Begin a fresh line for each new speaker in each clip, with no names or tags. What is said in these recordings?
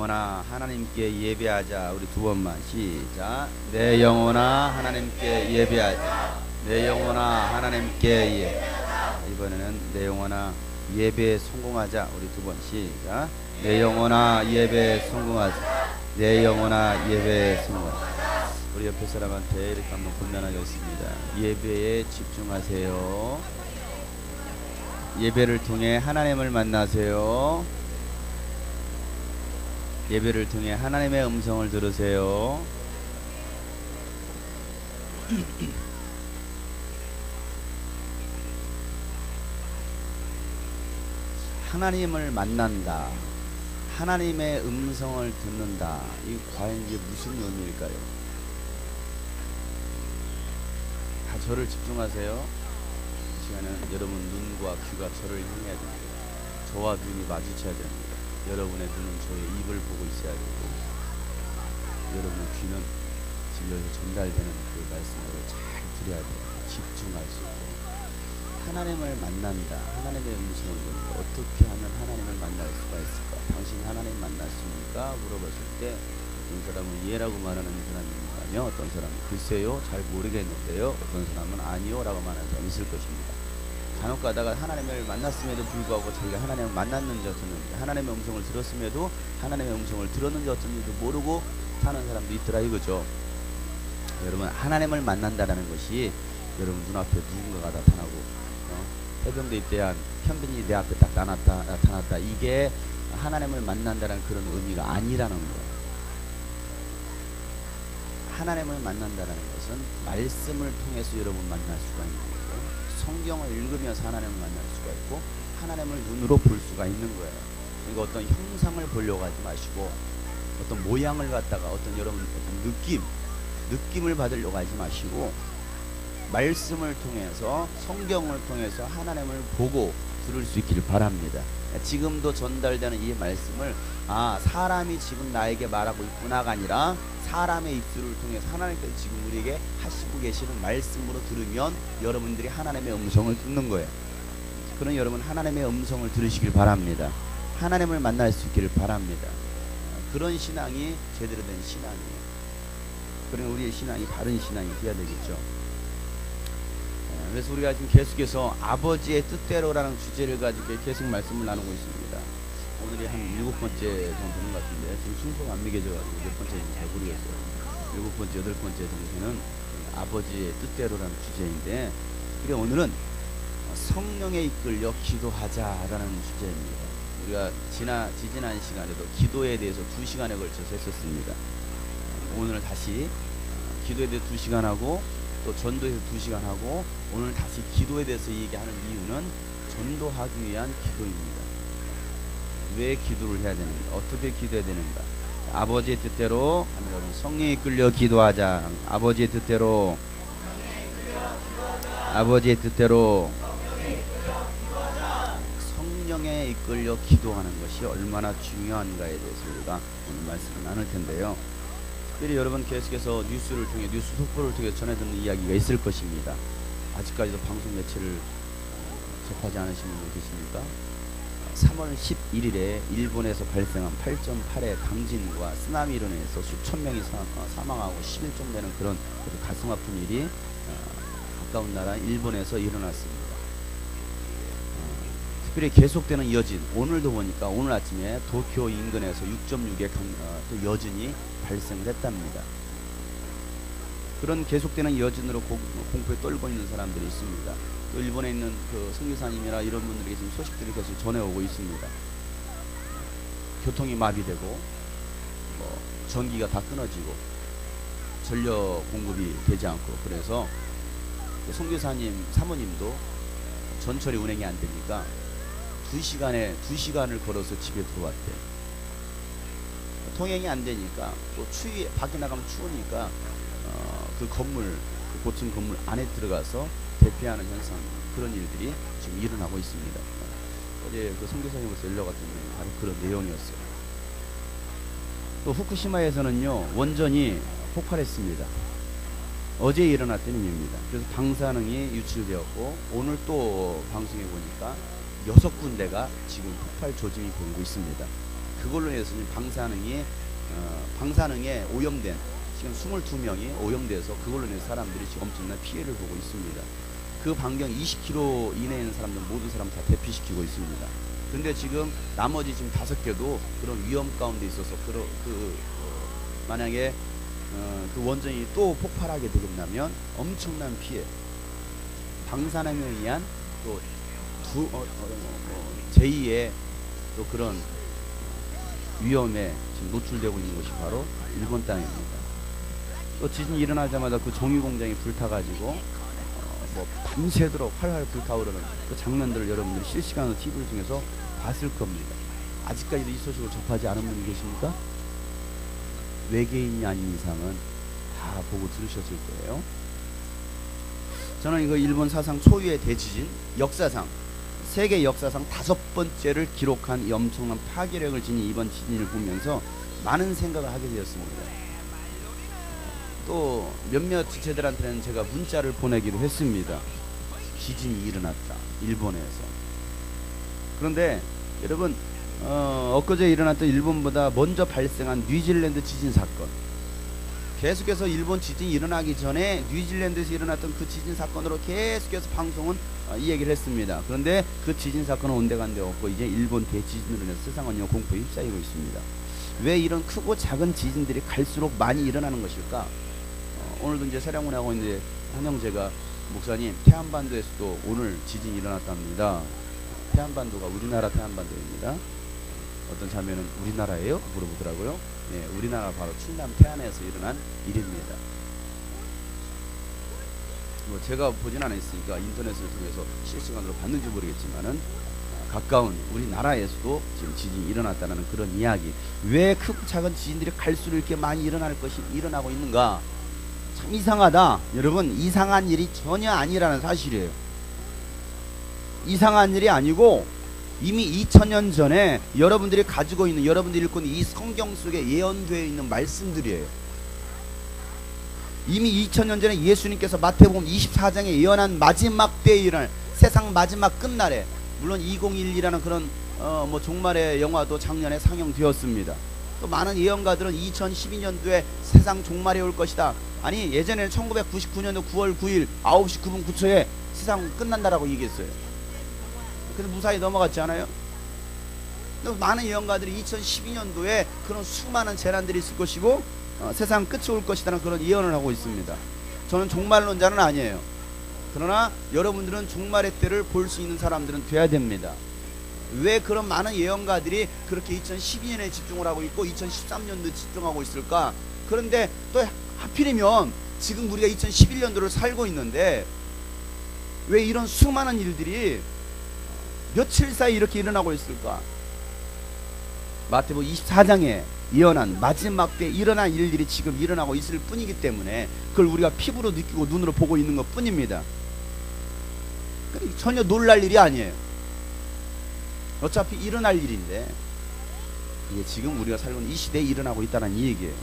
영혼아 하나님께 예배하자. 우리 두 번만 시작. 내 영혼아 하나님께 예배하자. 내 영혼아 하나님께 예배하자. 이번에는 내 영혼아 예배에 성공하자. 우리 두 번 시작. 내 영혼아 예배에 성공하자. 내 영혼아 예배에 성공하자. 우리 옆에 사람한테 이렇게 한번 권면하겠습니다. 예배에 집중하세요. 예배를 통해 하나님을 만나세요. 예배를 통해 하나님의 음성을 들으세요. 하나님을 만난다. 하나님의 음성을 듣는다. 이 과연 이게 무슨 의미일까요? 다 저를 집중하세요. 이 시간은 여러분 눈과 귀가 저를 향해야 됩니다. 저와 눈이 마주쳐야 됩니다. 여러분의 눈은 저의 입을 보고 있어야 되고, 여러분의 귀는 지금 여기서 전달되는 그 말씀을 잘 들어야 돼요. 집중할 수 있고. 하나님을 만난다. 하나님의 음성을 듣는다. 어떻게 하면 하나님을 만날 수가 있을까? 당신 하나님 만났습니까? 물어봤을 때 어떤 사람은 예라고 말하는 사람이 있다며, 어떤 사람은 글쎄요 잘 모르겠는데요, 어떤 사람은 아니요 라고 말하는 사람이 있을 것입니다. 간혹 가다가 하나님을 만났음에도 불구하고 자기가 하나님을 만났는지 어쩐지, 하나님의 음성을 들었음에도 하나님의 음성을 들었는지 어쩐지도 모르고 사는 사람도 있더라 이거죠. 여러분, 하나님을 만난다라는 것이 여러분 눈앞에 누군가가 나타나고 해병대에 대한 현빈이 내 앞에 딱 나타났다. 이게 하나님을 만난다는 그런 의미가 아니라는 거예요. 하나님을 만난다는 것은 말씀을 통해서 여러분 만날 수가 있는 거예요. 성경을 읽으면서 하나님을 만날 수가 있고, 하나님을 눈으로 볼 수가 있는 거예요. 그러니까 어떤 형상을 보려고 하지 마시고, 어떤 모양을 갖다가 여러분 어떤 느낌을 받으려고 하지 마시고, 말씀을 통해서, 성경을 통해서 하나님을 보고 들을 수 있기를 바랍니다. 지금도 전달되는 이 말씀을 사람이 지금 나에게 말하고 있구나가 아니라 사람의 입술을 통해서 하나님께서 지금 우리에게 하시고 계시는 말씀으로 들으면 여러분들이 하나님의 음성을 듣는 거예요. 그런 여러분 하나님의 음성을 들으시길 바랍니다. 하나님을 만날 수 있기를 바랍니다. 그런 신앙이 제대로 된 신앙이에요. 그러면 우리의 신앙이 바른 신앙이 되어야 되겠죠. 그래서 우리가 지금 계속해서 아버지의 뜻대로라는 주제를 가지고 계속 말씀을 나누고 있습니다. 오늘이 한 7번째 정도 되는 것 같은데, 지금 순서가 안 매겨져가지고 몇 번째인지 잘 모르겠어요. 7번째, 8번째 정도는 아버지의 뜻대로라는 주제인데, 그래 오늘은 성령에 이끌려 기도하자라는 주제입니다. 우리가 지지난 시간에도 기도에 대해서 2시간에 걸쳐서 했었습니다. 오늘 다시 기도에 대해서 2시간 하고, 또 전도에서 2시간 하고, 오늘 다시 기도에 대해서 얘기하는 이유는 전도하기 위한 기도입니다. 왜 기도를 해야 되는가? 어떻게 기도해야 되는가? 아버지의 뜻대로 하면 성령에 이끌려 기도하자. 아버지의 뜻대로, 아버지의 뜻대로 성령에 이끌려 기도하는 것이 얼마나 중요한가에 대해서 우리가 오늘 말씀을 나눌 텐데요. 특별히 여러분 계속해서 뉴스를 통해, 뉴스 속보를 통해 전해듣는 이야기가 있을 것입니다. 아직까지도 방송 매체를 접하지 않으신 분들 계십니까? 3월 11일에 일본에서 발생한 8.8의 강진과 쓰나미로 인해서 수천 명이 사망하고 10일 정도 되는 그런 가슴 아픈 일이 가까운 나라 일본에서 일어났습니다. 특별히 계속되는 여진, 오늘도 보니까 오늘 아침에 도쿄 인근에서 6.6의 또 여진이 발생을 했답니다. 그런 계속되는 여진으로 공포에 떨고 있는 사람들이 있습니다. 또 일본에 있는 그 선교사님이나 이런 분들에게 지금 소식들이 계속 전해오고 있습니다. 교통이 마비되고, 전기가 다 끊어지고, 전력 공급이 되지 않고, 그래서 그 선교사님 사모님도 전철이 운행이 안 되니까 2시간을 걸어서 집에 들어왔대. 통행이 안 되니까, 또 밖에 나가면 추우니까 그 고층 건물 안에 들어가서 대피하는 현상, 그런 일들이 지금 일어나고 있습니다. 어제 그 선교사님으로서 연락왔더니 바로 그런 내용이었어요. 또 후쿠시마에서는요, 원전이 폭발했습니다. 어제 일어났던 일입니다. 그래서 방사능이 유출되었고, 오늘 또 방송해 보니까 6군데가 지금 폭발 조짐이 보이고 있습니다. 그걸로 해서 방사능에 오염된 지금 22명이 오염돼서 그걸로 인해서 사람들이 지금 엄청난 피해를 보고 있습니다. 그 반경 20km 이내에 있는 사람들 모든 사람 다 대피시키고 있습니다. 근데 지금 나머지 지금 5개도 그런 위험 가운데 있어서 만약에 그 원전이 또 폭발하게 되겠다면 엄청난 피해, 방사능에 의한 또 제2의 또 그런 위험에 지금 노출되고 있는 곳이 바로 일본 땅입니다. 또 지진이 일어나자마자 그 정유공장이 불타가지고 밤새도록 활활 불타오르는 그 장면들을 여러분들이 실시간으로 TV를 통해서 봤을 겁니다. 아직까지도 이 소식을 접하지 않은 분이 계십니까? 외계인이 아닌 이상은 다 보고 들으셨을 거예요. 저는 이거 일본 사상 초유의 대지진, 역사상 세계 역사상 5번째를 기록한 이 엄청난 파괴력을 지닌 이번 지진을 보면서 많은 생각을 하게 되었습니다. 또 몇몇 지체들한테는 제가 문자를 보내기도 했습니다. 지진이 일어났다, 일본에서. 그런데 여러분, 엊그제 일어났던 일본보다 먼저 발생한 뉴질랜드 지진 사건, 계속해서 일본 지진이 일어나기 전에 뉴질랜드에서 일어났던 그 지진 사건으로 계속해서 방송은 이 얘기를 했습니다. 그런데 그 지진 사건은 온데간데 없고 이제 일본 대지진으로 인해서 세상은 공포에 휩싸이고 있습니다. 왜 이런 크고 작은 지진들이 갈수록 많이 일어나는 것일까? 오늘도 이제 세량문에 하고 있는데 한 형제가, 목사님, 태안반도에서도 오늘 지진이 일어났답니다. 태안반도가 우리나라 태안반도입니다. 어떤 자매는 우리나라예요? 물어보더라고요. 네, 우리나라 바로 충남 태안에서 일어난 일입니다. 뭐 제가 보진 않았으니까 인터넷을 통해서 실시간으로 봤는지 모르겠지만은 가까운 우리나라에서도 지금 지진이 일어났다는 그런 이야기. 왜 크고 작은 지진들이 갈수록 이렇게 많이 일어나고 있는가? 참 이상하다. 여러분, 이상한 일이 전혀 아니라는 사실이에요. 이상한 일이 아니고 이미 2000년 전에 여러분들이 가지고 있는, 여러분들이 읽고 있는 이 성경 속에 예언되어 있는 말씀들이에요. 이미 2000년 전에 예수님께서 마태복음 24장에 예언한 마지막 때에 일어날 세상 마지막 끝날에, 물론 2012라는 그런 종말의 영화도 작년에 상영되었습니다. 또 많은 예언가들은 2012년도에 세상 종말이 올 것이다. 아니, 예전에는 1999년도 9월 9일 9시 9분 9초에 세상 끝난다라고 얘기했어요. 그래서 무사히 넘어갔지 않아요? 많은 예언가들이 2012년도에 그런 수많은 재난들이 있을 것이고 세상 끝이 올 것이라는 그런 예언을 하고 있습니다. 저는 종말론자는 아니에요. 그러나 여러분들은 종말의 때를 볼 수 있는 사람들은 돼야 됩니다. 왜 그런 많은 예언가들이 그렇게 2012년에 집중을 하고 있고 2013년도에 집중하고 있을까? 그런데 또 하필이면 지금 우리가 2011년도를 살고 있는데 왜 이런 수많은 일들이 며칠 사이 이렇게 일어나고 있을까? 마태복음 24장에 예언한 마지막 때 일어난 일들이 지금 일어나고 있을 뿐이기 때문에 그걸 우리가 피부로 느끼고 눈으로 보고 있는 것 뿐입니다. 전혀 놀랄 일이 아니에요. 어차피 일어날 일인데 이게 지금 우리가 살고 있는 이 시대에 일어나고 있다는 이 얘기예요.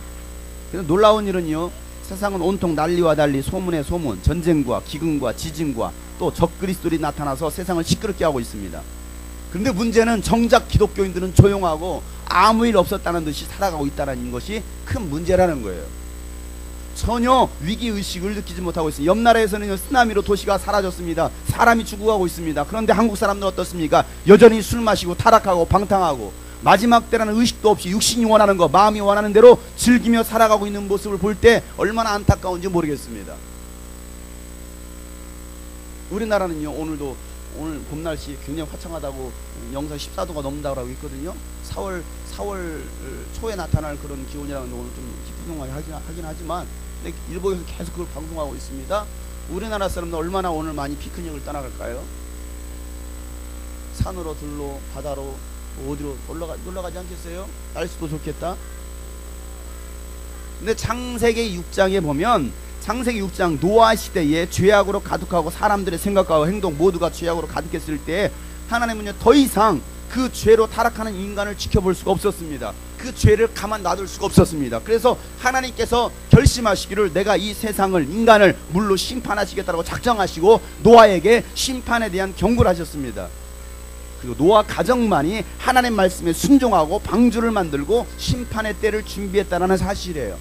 그래서 놀라운 일은요, 세상은 온통 난리와 달리 소문에 소문, 전쟁과 기근과 지진과 또 적그리스도들이 나타나서 세상을 시끄럽게 하고 있습니다. 그런데 문제는 정작 기독교인들은 조용하고 아무 일 없었다는 듯이 살아가고 있다는 것이 큰 문제라는 거예요. 전혀 위기의식을 느끼지 못하고 있습니다. 옆 나라에서는 쓰나미로 도시가 사라졌습니다. 사람이 죽어가고 있습니다. 그런데 한국 사람들은 어떻습니까? 여전히 술 마시고 타락하고 방탕하고 마지막 때라는 의식도 없이 육신이 원하는 거, 마음이 원하는 대로 즐기며 살아가고 있는 모습을 볼 때 얼마나 안타까운지 모르겠습니다. 우리나라는요, 오늘 봄 날씨 굉장히 화창하다고 영상 14도가 넘는다고 있거든요. 4월 초에 나타날 그런 기온이라는 오늘 좀 기쁘게 하긴 하지만 일본에서 계속 그걸 방송하고 있습니다. 우리나라 사람들 얼마나 오늘 많이 피크닉을 떠나갈까요? 산으로, 들로, 바다로, 어디로 놀러가지 않겠어요? 날씨도 좋겠다. 근데 창세기 6장에 보면, 창세기 6장 노아 시대에 죄악으로 가득하고 사람들의 생각과 행동 모두가 죄악으로 가득했을 때 하나님은 더 이상 그 죄로 타락하는 인간을 지켜볼 수가 없었습니다. 그 죄를 가만 놔둘 수가 없었습니다. 그래서 하나님께서 결심하시기를 내가 이 세상을, 인간을 물로 심판하시겠다고 작정하시고 노아에게 심판에 대한 경고를 하셨습니다.
그리고 노아 가정만이 하나님 말씀에 순종하고 방주를 만들고 심판의 때를 준비했다는 사실이에요.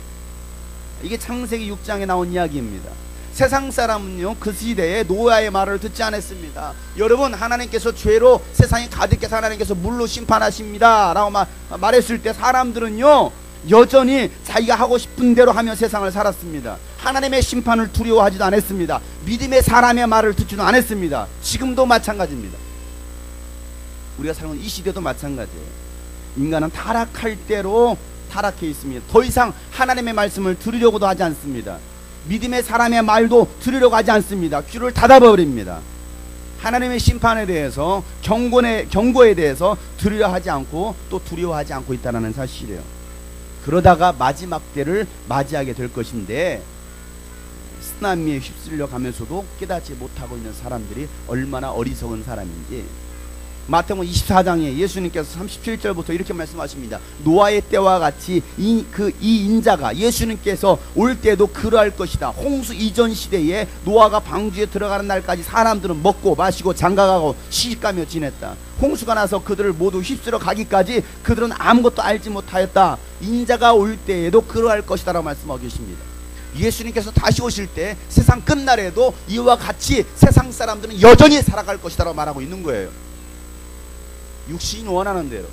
이게 창세기 6장에 나온 이야기입니다. 세상 사람은요, 그 시대에 노아의 말을 듣지 않았습니다. 여러분, 하나님께서 죄로 세상이 가득해서 하나님께서 물로 심판하십니다 라고 말했을 때 사람들은요 여전히 자기가 하고 싶은 대로 하며 세상을 살았습니다. 하나님의 심판을 두려워하지도 않았습니다. 믿음의 사람의 말을 듣지도 않았습니다. 지금도 마찬가지입니다. 우리가 살고 있는 이 시대도 마찬가지예요. 인간은 타락할 대로 타락해 있습니다. 더 이상 하나님의 말씀을 들으려고도 하지 않습니다. 믿음의 사람의 말도 들으려고 하지 않습니다. 귀를 닫아버립니다. 하나님의 심판에 대해서 경고에 대해서 들으려 하지 않고 또 두려워하지 않고 있다는 사실이에요. 그러다가 마지막 때를 맞이하게 될 것인데 쓰나미에 휩쓸려 가면서도 깨닫지 못하고 있는 사람들이 얼마나 어리석은 사람인지, 마태복음 24장에 예수님께서 37절부터 이렇게 말씀하십니다. 노아의 때와 같이 이 인자가, 예수님께서 올 때도 그러할 것이다. 홍수 이전 시대에 노아가 방주에 들어가는 날까지 사람들은 먹고 마시고 장가가고 시집가며 지냈다. 홍수가 나서 그들을 모두 휩쓸어 가기까지 그들은 아무것도 알지 못하였다. 인자가 올 때에도 그러할 것이다 라고 말씀하고 계십니다. 예수님께서 다시 오실 때 세상 끝날에도 이와 같이 세상 사람들은 여전히 살아갈 것이다 라고 말하고 있는 거예요. 육신이 원하는 대로,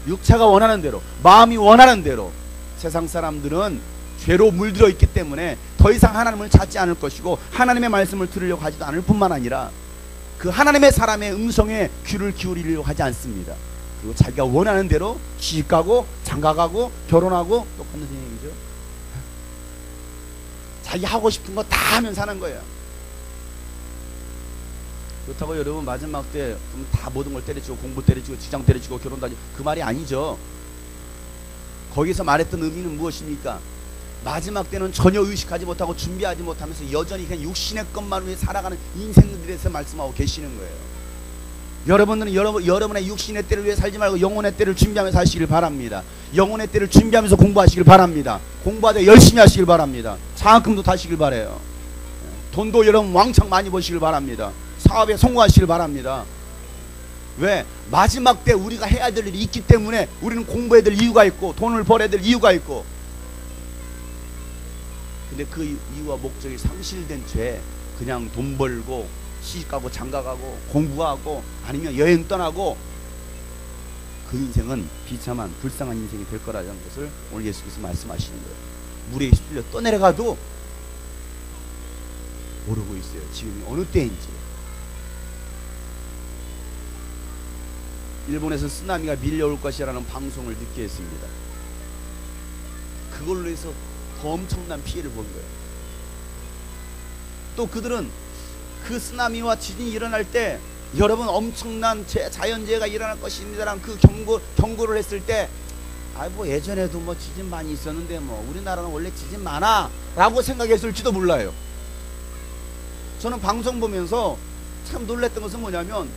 육체가 원하는 대로, 마음이 원하는 대로 세상 사람들은 죄로 물들어 있기 때문에 더 이상 하나님을 찾지 않을 것이고 하나님의 말씀을 들으려고 하지도 않을 뿐만 아니라 그 하나님의 사람의 음성에 귀를 기울이려고 하지 않습니다. 그리고 자기가 원하는 대로 시집가고 장가가고 결혼하고, 똑같은 얘기죠. 자기 하고 싶은 거 다 하면 사는 거예요. 그렇다고 여러분 마지막 때 다 모든 걸 때려치고 공부 때려치고 직장 때려치고 결혼 다니고 그 말이 아니죠. 거기서 말했던 의미는 무엇입니까? 마지막 때는 전혀 의식하지 못하고 준비하지 못하면서 여전히 그냥 육신의 것만 위해 살아가는 인생들에 대해서 말씀하고 계시는 거예요. 여러분들은 여러분의 육신의 때를 위해 살지 말고 영혼의 때를 준비하면서 사시길 바랍니다. 영혼의 때를 준비하면서 공부하시길 바랍니다. 공부하되 열심히 하시길 바랍니다. 장학금도 타시길 바라요. 돈도 여러분 왕창 많이 버시길 바랍니다. 사업에 성공하시길 바랍니다. 왜? 마지막 때 우리가 해야 될 일이 있기 때문에 우리는 공부해야 될 이유가 있고 돈을 벌어야 될 이유가 있고, 근데 그 이유와 목적이 상실된 죄, 그냥 돈 벌고 시집가고 장가가고 공부하고 아니면 여행 떠나고, 그 인생은 비참한 불쌍한 인생이 될 거라는 것을 오늘 예수께서 말씀하시는 거예요. 물에 휩쓸려 떠내려가도 모르고 있어요. 지금이 어느 때인지. 일본에서 쓰나미가 밀려올 것이라는 방송을 듣게 했습니다. 그걸로 해서 더 엄청난 피해를 본 거예요. 또 그들은 그 쓰나미와 지진이 일어날 때 여러분 엄청난 자연재해가 일어날 것입니다라는 그 경고를 했을 때, 뭐 예전에도 뭐 지진 많이 있었는데 뭐 우리나라는 원래 지진 많아 라고 생각했을지도 몰라요. 저는 방송 보면서 참 놀랬던 것은 뭐냐면,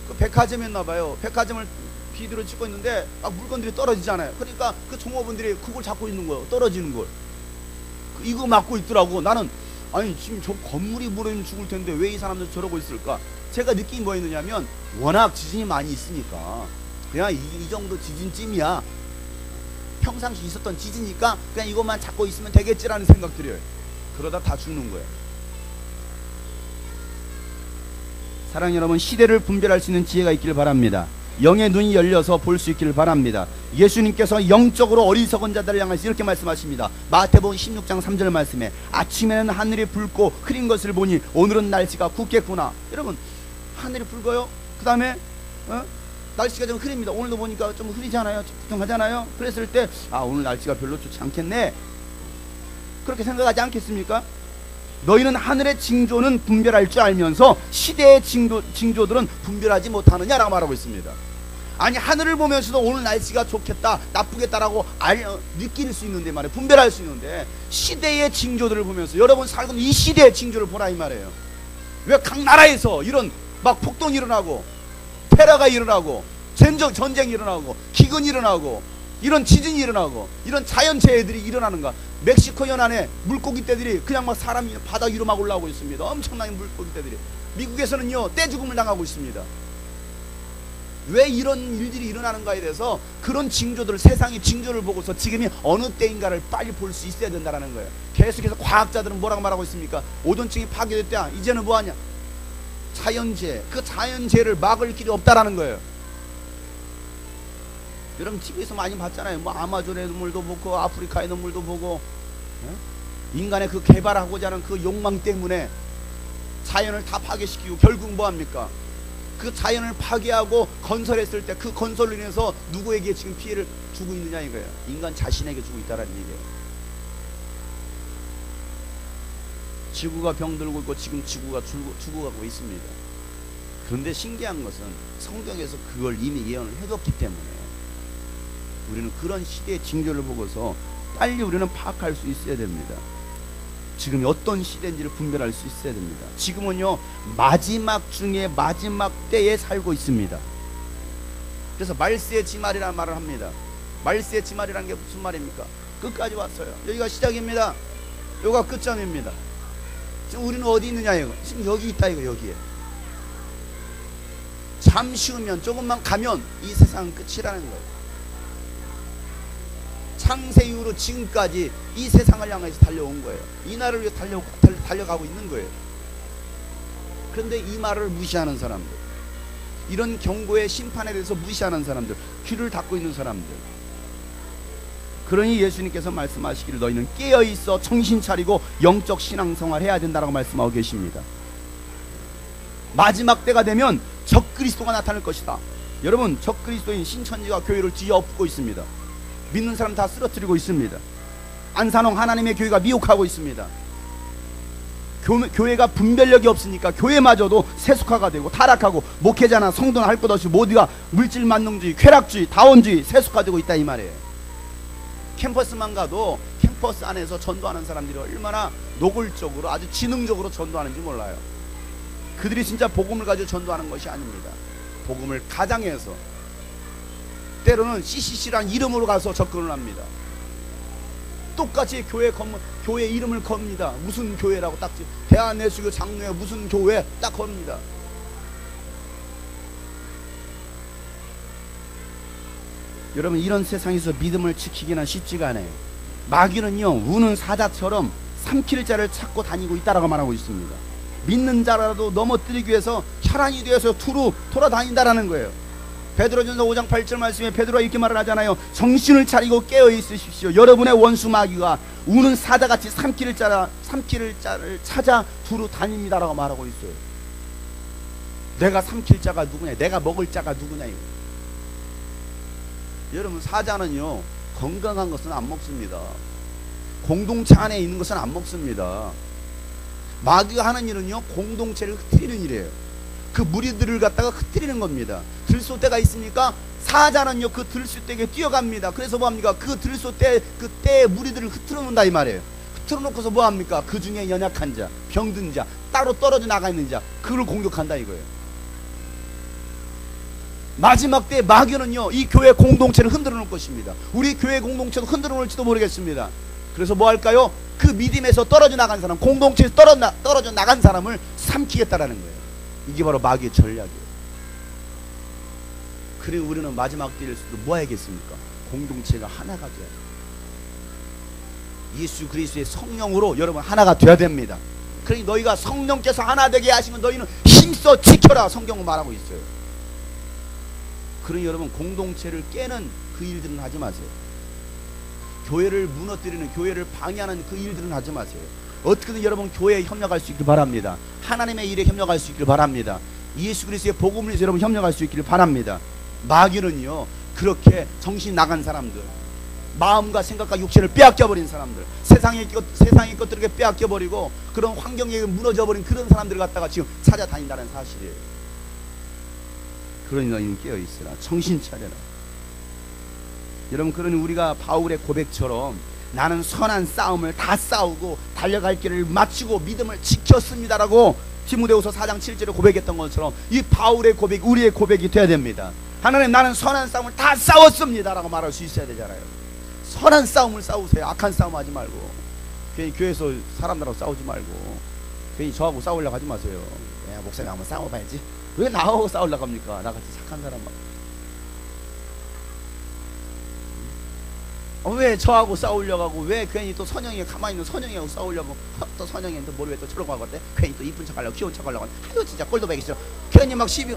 그 백화점이었나봐요. 백화점을 비디오로 찍고 있는데 물건들이 떨어지잖아요. 그러니까 그 종업원들이 그걸 잡고 있는 거예요. 떨어지는 걸. 이거 막고 있더라고. 나는 아니 지금 저 건물이 무너지면 죽을 텐데 왜 이 사람들 저러고 있을까? 제가 느낀 뭐였느냐면, 워낙 지진이 많이 있으니까 그냥 이 정도 지진쯤이야, 평상시 있었던 지진이니까 그냥 이것만 잡고 있으면 되겠지라는 생각 들어요. 그러다 다 죽는 거예요. 사랑하는 여러분, 시대를 분별할 수 있는 지혜가 있기를 바랍니다. 영의 눈이 열려서 볼 수 있기를 바랍니다. 예수님께서 영적으로 어리석은 자들을 향해서 이렇게 말씀하십니다. 마태복음 16장 3절 말씀에 아침에는 하늘이 붉고 흐린 것을 보니 오늘은 날씨가 굽겠구나. 여러분, 하늘이 붉어요. 그 다음에 날씨가 좀 흐립니다. 오늘도 보니까 좀 흐리잖아요. 부정하잖아요. 그랬을 때 오늘 날씨가 별로 좋지 않겠네, 그렇게 생각하지 않겠습니까? 너희는 하늘의 징조는 분별할 줄 알면서 시대의 징조들은 분별하지 못하느냐라고 말하고 있습니다. 아니, 하늘을 보면서도 오늘 날씨가 좋겠다 나쁘겠다라고 느낄 수 있는데 말이에요. 분별할 수 있는데, 시대의 징조들을 보면서 여러분 살고 있는 이 시대의 징조를 보라 이 말이에요. 왜 각 나라에서 이런 막 폭동이 일어나고 테러가 일어나고 전쟁이 일어나고 기근이 일어나고 이런 지진이 일어나고 이런 자연재해들이 일어나는가? 멕시코 연안에 물고기 떼들이 그냥 막 사람이 바다 위로 막 올라오고 있습니다. 엄청난 물고기 떼들이. 미국에서는요 떼죽음을 당하고 있습니다. 왜 이런 일들이 일어나는가에 대해서 그런 징조들을, 세상의 징조를 보고서 지금이 어느 때인가를 빨리 볼 수 있어야 된다는 거예요. 계속해서 과학자들은 뭐라고 말하고 있습니까? 오존층이 파괴됐다. 이제는 뭐하냐? 자연재해. 그 자연재해를 막을 길이 없다라는 거예요. 여러분 TV에서 많이 봤잖아요. 뭐 아마존의 눈물도 보고 아프리카의 눈물도 보고, 인간의 그 개발하고자 하는 그 욕망 때문에 자연을 다 파괴시키고 결국 뭐합니까? 그 자연을 파괴하고 건설했을 때 그 건설로 인해서 누구에게 지금 피해를 주고 있느냐 이거예요. 인간 자신에게 주고 있다는 얘기예요. 지구가 병들고 있고 지금 지구가 죽어가고 있습니다. 그런데 신기한 것은 성경에서 그걸 이미 예언을 해뒀기 때문에 우리는 그런 시대의 징조를 보고서 빨리 우리는 파악할 수 있어야 됩니다. 지금이 어떤 시대인지를 분별할 수 있어야 됩니다. 지금은요 마지막 중에 마지막 때에 살고 있습니다. 그래서 말세의 지말이라는 말을 합니다. 말세의 지말이라는 게 무슨 말입니까? 끝까지 왔어요. 여기가 시작입니다. 여기가 끝점입니다. 지금 우리는 어디 있느냐 이거. 지금 여기 있다 이거. 여기에 잠시 후면 조금만 가면 이 세상은 끝이라는 거예요. 창세 이후로 지금까지 이 세상을 향해서 달려온 거예요. 이 나라를 위해 달려가고 있는 거예요. 그런데 이 말을 무시하는 사람들, 이런 경고의 심판에 대해서 무시하는 사람들, 귀를 닫고 있는 사람들, 그러니 예수님께서 말씀하시기를 너희는 깨어있어 정신 차리고 영적 신앙생활 해야 된다라고 말씀하고 계십니다. 마지막 때가 되면 적그리스도가 나타날 것이다. 여러분, 적그리스도인 신천지가 교회를 뒤엎고 있습니다. 믿는 사람 다 쓰러뜨리고 있습니다. 안산홍 하나님의 교회가 미혹하고 있습니다. 교회가 분별력이 없으니까 교회마저도 세속화가 되고 타락하고 목회자나 성도나 할 것 없이 모두가 물질 만능주의, 쾌락주의, 다원주의 세속화되고 있다 이 말이에요. 캠퍼스만 가도 캠퍼스 안에서 전도하는 사람들이 얼마나 노골적으로 아주 지능적으로 전도하는지 몰라요. 그들이 진짜 복음을 가지고 전도하는 것이 아닙니다. 복음을 가장해서 때로는 CCC란 이름으로 가서 접근을 합니다. 똑같이 교회 이름을 겁니다. 무슨 교회라고 딱 대한예수교 장로회 무슨 교회 딱 겁니다. 여러분, 이런 세상에서 믿음을 지키기는 쉽지가 않아요. 마귀는요 우는 사자처럼 삼킬 자를 찾고 다니고 있다라고 말하고 있습니다. 믿는 자라도 넘어뜨리기 위해서 혈안이 되어서 두루 돌아다닌다라는 거예요. 베드로전서 5장 8절 말씀에 베드로가 이렇게 말을 하잖아요. 정신을 차리고 깨어 있으십시오. 여러분의 원수 마귀가 우는 사자같이 삼킬 자를 찾아 두루 다닙니다라고 말하고 있어요. 내가 삼킬 자가 누구냐, 내가 먹을 자가 누구냐 이거. 여러분, 사자는요 건강한 것은 안 먹습니다. 공동체 안에 있는 것은 안 먹습니다. 마귀가 하는 일은요 공동체를 흩트리는 일이에요. 그 무리들을 갖다가 흩트리는 겁니다. 들소떼가 있습니까? 사자는요 그 들소떼에게 뛰어갑니다. 그래서 뭐합니까? 그 들소떼 그 떼의 무리들을 흩트러 놓는다 이 말이에요. 흩트러 놓고서 뭐합니까? 그 중에 연약한 자, 병든 자, 따로 떨어져 나가 있는 자, 그걸 공격한다 이거예요. 마지막 때 마귀는요 이 교회 공동체를 흔들어 놓을 것입니다. 우리 교회 공동체도 흔들어 놓을지도 모르겠습니다. 그래서 뭐 할까요? 그 믿음에서 떨어져 나간 사람, 공동체에서 떨어져 나간 사람을 삼키겠다라는 거예요. 이게 바로 마귀의 전략이에요. 그래 우리는 마지막 때일수도 뭐 해야겠습니까? 공동체가 하나가 돼야 돼요. 예수 그리스도의 성령으로 여러분 하나가 돼야 됩니다. 그러니 너희가 성령께서 하나 되게 하시면 너희는 힘써 지켜라 성경은 말하고 있어요. 그러니 여러분 공동체를 깨는 그 일들은 하지 마세요. 교회를 무너뜨리는, 교회를 방해하는 그 일들은 하지 마세요. 어떻게든 여러분 교회에 협력할 수 있길 바랍니다. 하나님의 일에 협력할 수 있길 바랍니다. 예수 그리스도의 복음을 위해서 여러분 협력할 수 있기를 바랍니다. 마귀는요 그렇게 정신 나간 사람들, 마음과 생각과 육체를 빼앗겨버린 사람들, 세상의 것들에게 빼앗겨버리고 그런 환경에 무너져버린 그런 사람들을 갖다가 지금 찾아다닌다는 사실이에요. 그러니 너희는 깨어있으라, 정신 차려라. 여러분, 그러니 우리가 바울의 고백처럼 나는 선한 싸움을 다 싸우고 달려갈 길을 마치고 믿음을 지켰습니다라고 디모데후서 4장 7절에 고백했던 것처럼 이 바울의 고백, 우리의 고백이 돼야 됩니다. 하나님, 나는 선한 싸움을 다 싸웠습니다라고 말할 수 있어야 되잖아요. 선한 싸움을 싸우세요. 악한 싸움 하지 말고, 괜히 교회에서 사람들하고 싸우지 말고, 괜히 저하고 싸우려고 하지 마세요. 야, 목사님 한번 싸워봐야지. 왜 나하고 싸우려고 합니까? 나같이 착한 사람. 왜 저하고 싸우려고 하고, 왜 괜히 또 선영이 가만히 있는 선영이하고 싸우려고, 또 선영이한테 뭘 왜 또 저러고 하거든? 괜히 또 이쁜 척 하려고, 귀여운 척 하려고. 아유, 진짜 꼴도 보기 싫어. 괜히 막 시비.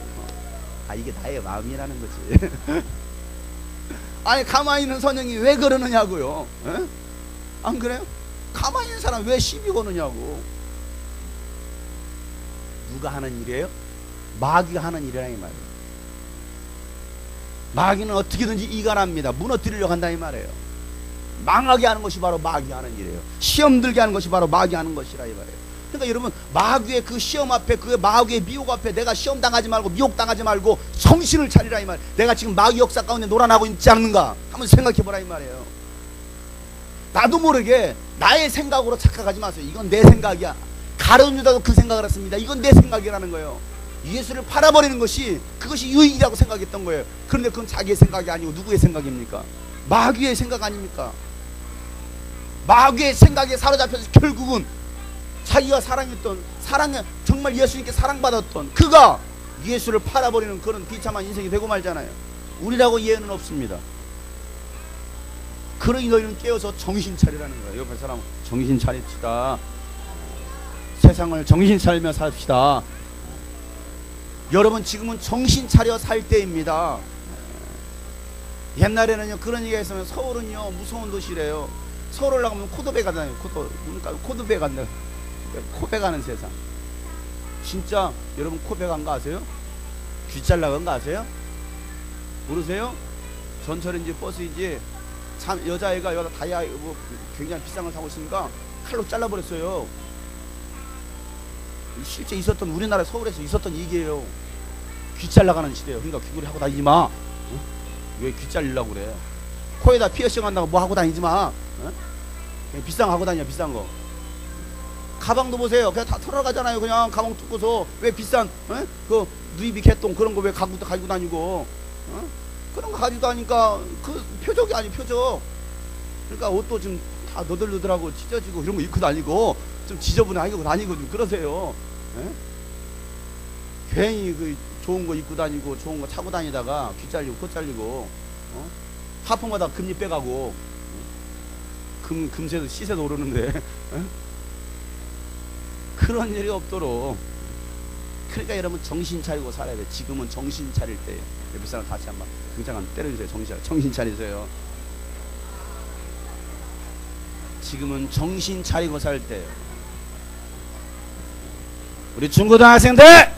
아, 이게 나의 마음이라는 거지. 아니, 가만히 있는 선영이 왜 그러느냐고요. 에? 안 그래요? 가만히 있는 사람 왜 시비 거느냐고. 누가 하는 일이에요? 마귀가 하는 일이라 이 말이에요. 마귀는 어떻게든지 이간합니다. 무너뜨리려고 한다 이 말이에요. 망하게 하는 것이 바로 마귀 하는 일이에요. 시험 들게 하는 것이 바로 마귀 하는 것이라 이 말이에요. 그러니까 여러분, 마귀의 그 시험 앞에, 그 마귀의 미혹 앞에 내가 시험 당하지 말고, 미혹 당하지 말고 정신을 차리라 이 말. 내가 지금 마귀 역사 가운데 놀아나고 있지 않는가 한번 생각해 보라 이 말이에요. 나도 모르게 나의 생각으로 착각하지 마세요. 이건 내 생각이야. 가룟 유다도 그 생각을 했습니다. 이건 내 생각이라는 거예요. 예수를 팔아버리는 것이, 그것이 유익이라고 생각했던 거예요. 그런데 그건 자기의 생각이 아니고 누구의 생각입니까? 마귀의 생각 아닙니까? 마귀의 생각에 사로잡혀서 결국은 자기가 사랑했던, 사랑에 정말 예수님께 사랑받았던 그가 예수를 팔아버리는 그런 비참한 인생이 되고 말잖아요. 우리라고 예외는 없습니다. 그러니 너희는 깨어서 정신 차리라는 거예요. 옆에 사람 정신 차립시다. 세상을 정신 차리며 삽시다. 여러분, 지금은 정신 차려 살 때입니다. 옛날에는요 그런 얘기가 있으면 서울은요 무서운 도시래요. 서울 올라가면 코드배 가잖아요. 코드배 간다. 코배 가는 세상. 진짜 여러분 코배 간 거 아세요? 귀 잘라간 거 아세요? 모르세요? 전철인지 버스인지 참 여자애가 여자 다이아 뭐 굉장히 비싼 걸 사고 있으니까 칼로 잘라버렸어요. 실제 있었던, 우리나라 서울에서 있었던 얘기예요. 귀 잘라가는 시대예요. 그러니까 귀걸이 하고 다니지 마. 응? 왜 귀 잘리려고 그래? 코에다 피어싱 한다고 뭐 하고 다니지 마. 응? 그냥 비싼 거 하고 다녀. 비싼 거. 가방도 보세요. 그냥 다 털어가잖아요. 그냥 가방 뜯고서 왜 비싼 그 누이비 개똥 그런 거 왜 가지고 다니고 그런 거 가지고 다니까 그 표적이 아니 표적. 그러니까 옷도 좀 다 너덜너덜하고 찢어지고 이런 거 입고 다니고 좀 지저분하게 다니고 좀 그러세요. 괜히 그 좋은 거 입고 다니고 좋은 거 차고 다니다가 귀 잘리고 코 잘리고 하품마다 금리 빼가고 금세도 시세도 오르는데 그런 일이 없도록. 그러니까 여러분 정신 차리고 살아야 돼. 지금은 정신 차릴 때예요. 옆에 사람 다시 한번 등장 한번 때려주세요. 정신 차리세요. 지금은 정신 차리고 살 때예요. 우리 중고등학생들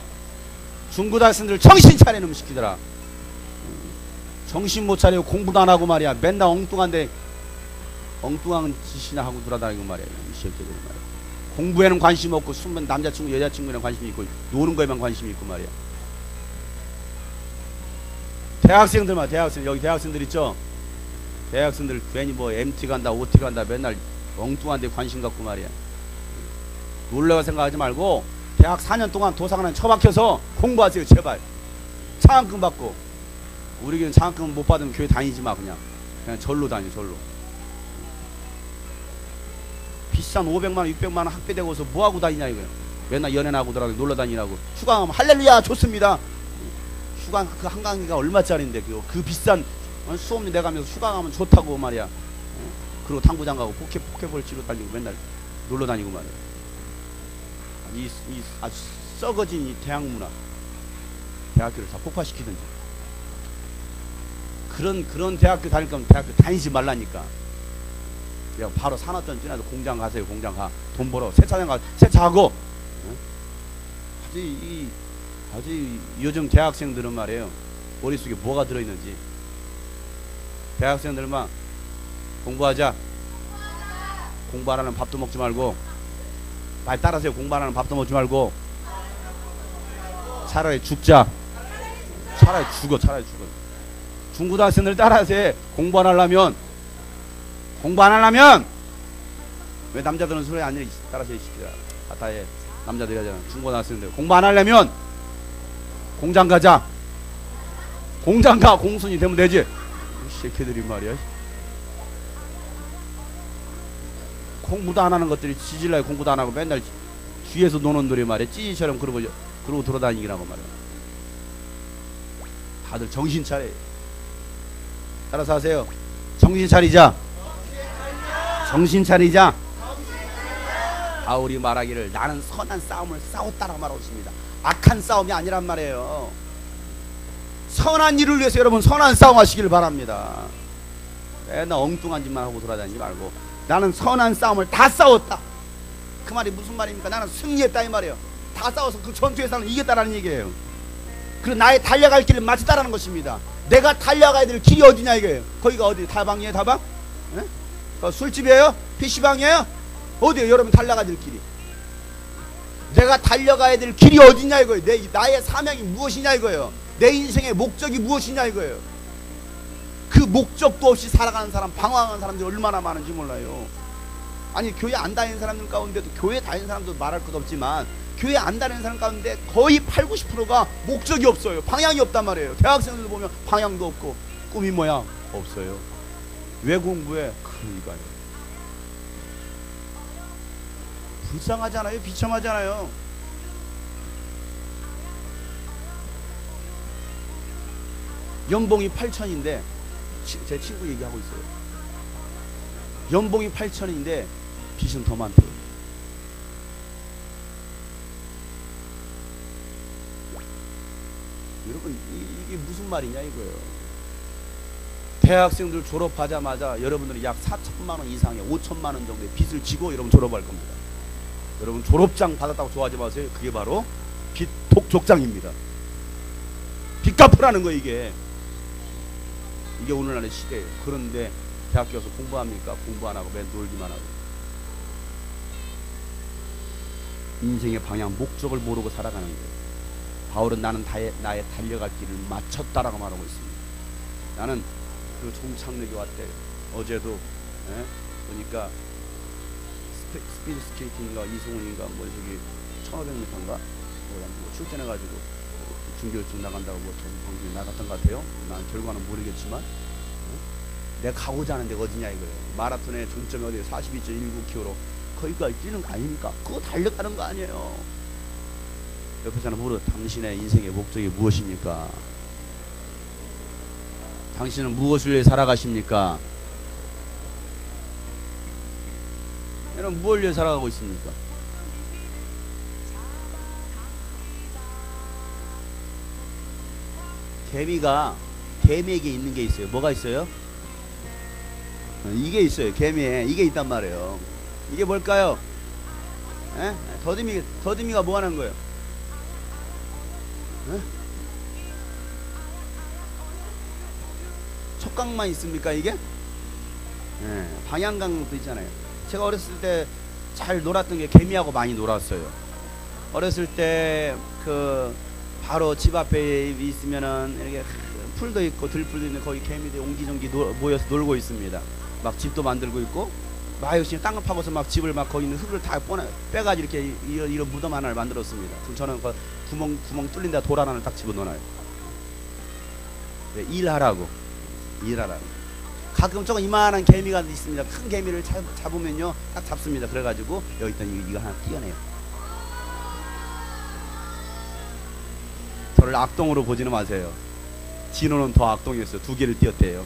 정신 차리는 놈 시키더라. 정신 못 차리고 공부도 안 하고 말이야. 맨날 엉뚱한 짓이나 하고 돌아다니고 말이야. 이 새끼들 말이야. 공부에는 관심 없고 순간 남자친구 여자친구에는 관심이 있고 노는 거에만 관심이 있고 말이야. 대학생들만, 여기 대학생들 있죠? 대학생들 괜히 뭐 MT 간다 OT 간다 맨날 엉뚱한 데 관심 갖고 말이야. 놀라고 생각하지 말고 대학 4년 동안 도서관에 처박혀서 공부하세요. 제발. 장학금 받고. 우리 교회는 장학금 못 받으면 교회 다니지 마. 그냥 절로 다니. 절로. 비싼 500만원 600만원 학비 되고서 뭐하고 다니냐 이거야. 맨날 연애나 하고 돌아다니고 놀러 다니라고. 휴가 가면 할렐루야 좋습니다. 휴가 그 한강이가 얼마짜리인데 그 비싼 수업료 내가면서 휴가 가면 좋다고 말이야. 그리고 당구장 가고 포켓볼 치러 다니고 맨날 놀러 다니고 말이야. 이 아주 썩어진 이 대학 문화, 대학교를 다 폭파시키든지. 그런 대학교 다닐 거면 대학교 다니지 말라니까. 야, 바로 산업전 지나서 공장 가세요. 공장 가. 돈 벌어. 세차장 가. 세차하고. 아주 요즘 대학생들은 말이에요. 머릿속에 뭐가 들어있는지. 대학생들만 공부하자. 공부 안 하면 밥도 먹지 말고. 말 따라서요. 공부 안 하면 밥도 먹지 말고. 차라리 죽자. 차라리 죽어. 중고등학생들 따라하세요. 공부 안 하려면 왜 남자들은 소리 안 따라서 시키자. 다해 남자들이 하잖아. 중고등학생들 공부 안 하려면 공장 가자. 공장 가. 공순이 되면 되지. 이 새끼들이 말이야. 공부도 안 하는 것들이 지질라요. 공부도 안 하고 맨날
뒤에서 노는 놀이 말이야. 찌질처럼 그러고 돌아다니기라고 말이야. 다들 정신 차려. 따라서 하세요. 정신 차리자. 정신 차리자. 바울이 말하기를 나는 선한 싸움을 싸웠다라고 말하고 있습니다. 악한 싸움이 아니란 말이에요. 선한 일을 위해서 여러분 선한 싸움 하시길 바랍니다. 나 엉뚱한 짓만 하고 돌아다니지 말고 나는 선한 싸움을 다 싸웠다. 그 말이 무슨 말입니까? 나는 승리했다 이 말이에요. 다 싸워서 그 전투에서는 이겼다라는 얘기예요. 그리고 나의 달려갈 길을 마쳤다라는 것입니다. 내가 달려가야 될 길이 어디냐 이거예요. 거기가 어디? 다방이에요? 다방? 예? 술집이에요? PC방이에요? 어디에요? 여러분 달려가야 될 길이. 내가 달려가야 될 길이 어디냐 이거예요. 나의 사명이 무엇이냐 이거예요. 내 인생의 목적이 무엇이냐 이거예요. 그 목적도 없이 살아가는 사람, 방황하는 사람들이 얼마나 많은지 몰라요. 아니 교회 안 다니는 사람들 가운데도 교회 다니는 사람도 말할 것 없지만 교회 안 다니는 사람 가운데 거의 80~90%가 목적이 없어요. 방향이 없단 말이에요. 대학생들 보면 방향도 없고 꿈이 뭐야? 없어요. 왜 공부해? 그러니까요. 불쌍하잖아요. 비참하잖아요. 연봉이 8천인데 제 친구 얘기하고 있어요. 연봉이 8천인데 빚은 더 많대요. 여러분 이게 무슨 말이냐 이거예요. 대학생들 졸업하자마자 여러분들이 약 4천만 원 이상의 5천만 원 정도의 빚을 지고 여러분 졸업할 겁니다. 여러분 졸업장 받았다고 좋아하지 마세요. 그게 바로 빚 독족장입니다. 빚 갚으라는 거 이게 오늘날의 시대예요. 그런데 대학교 가서 공부합니까? 공부 안 하고 맨 놀기만 하고 인생의 방향 목적을 모르고 살아가는 거예요. 바울은 나는 나의 달려갈 길을 마쳤다라고 말하고 있습니다. 나는 그 종착역에 왔대요. 어제도 보니까 스피드 스케이팅인가 이승훈인가 뭐 저기 1500m인가 뭐 출전해가지고 준결승 나간다고 뭐 방송에 나갔던 것 같아요. 난 결과는 모르겠지만 내가 가고자 하는 데가 어디냐 이거예요. 마라톤의 종점이 어디예요? 42.19km 거기까지 뛰는 거 아닙니까? 그거 달려가는 거 아니에요. 옆에 사람 물어. 당신의 인생의 목적이 무엇입니까? 당신은 무엇을 위해 살아가십니까? 여러분 무엇을 위해 살아가고 있습니까? 개미에게 있는 게 있어요. 뭐가 있어요? 이게 있어요. 개미에 이게 있단 말이에요. 이게 뭘까요? 에? 더듬이가 뭐 하는 거예요? 에? 촉각만 있습니까 이게? 방향감도 있잖아요. 제가 어렸을 때 잘 놀았던 게 개미하고 많이 놀았어요. 어렸을 때 바로 집 앞에 있으면은 이렇게 풀도 있고 들풀도 있는 거기 개미들이 옹기종기 모여서 놀고 있습니다. 막 집도 만들고 있고 막 열심히 땅을 파고서 막 집을 막 거기 있는 흙을 다 빼가지고 이렇게 이런 무덤 하나를 만들었습니다. 그럼 저는 그 구멍 뚫린 데 돌 하나를 딱 집어넣어요. 네, 일하라고. 가끔 조금 이만한 개미가 있습니다. 큰 개미를 잡으면요 딱 잡습니다. 그래가지고 여기 있던 이거 하나 띄어내요. 저를 악동으로 보지는 마세요. 진호는 더 악동이었어요. 2개를 띄었대요.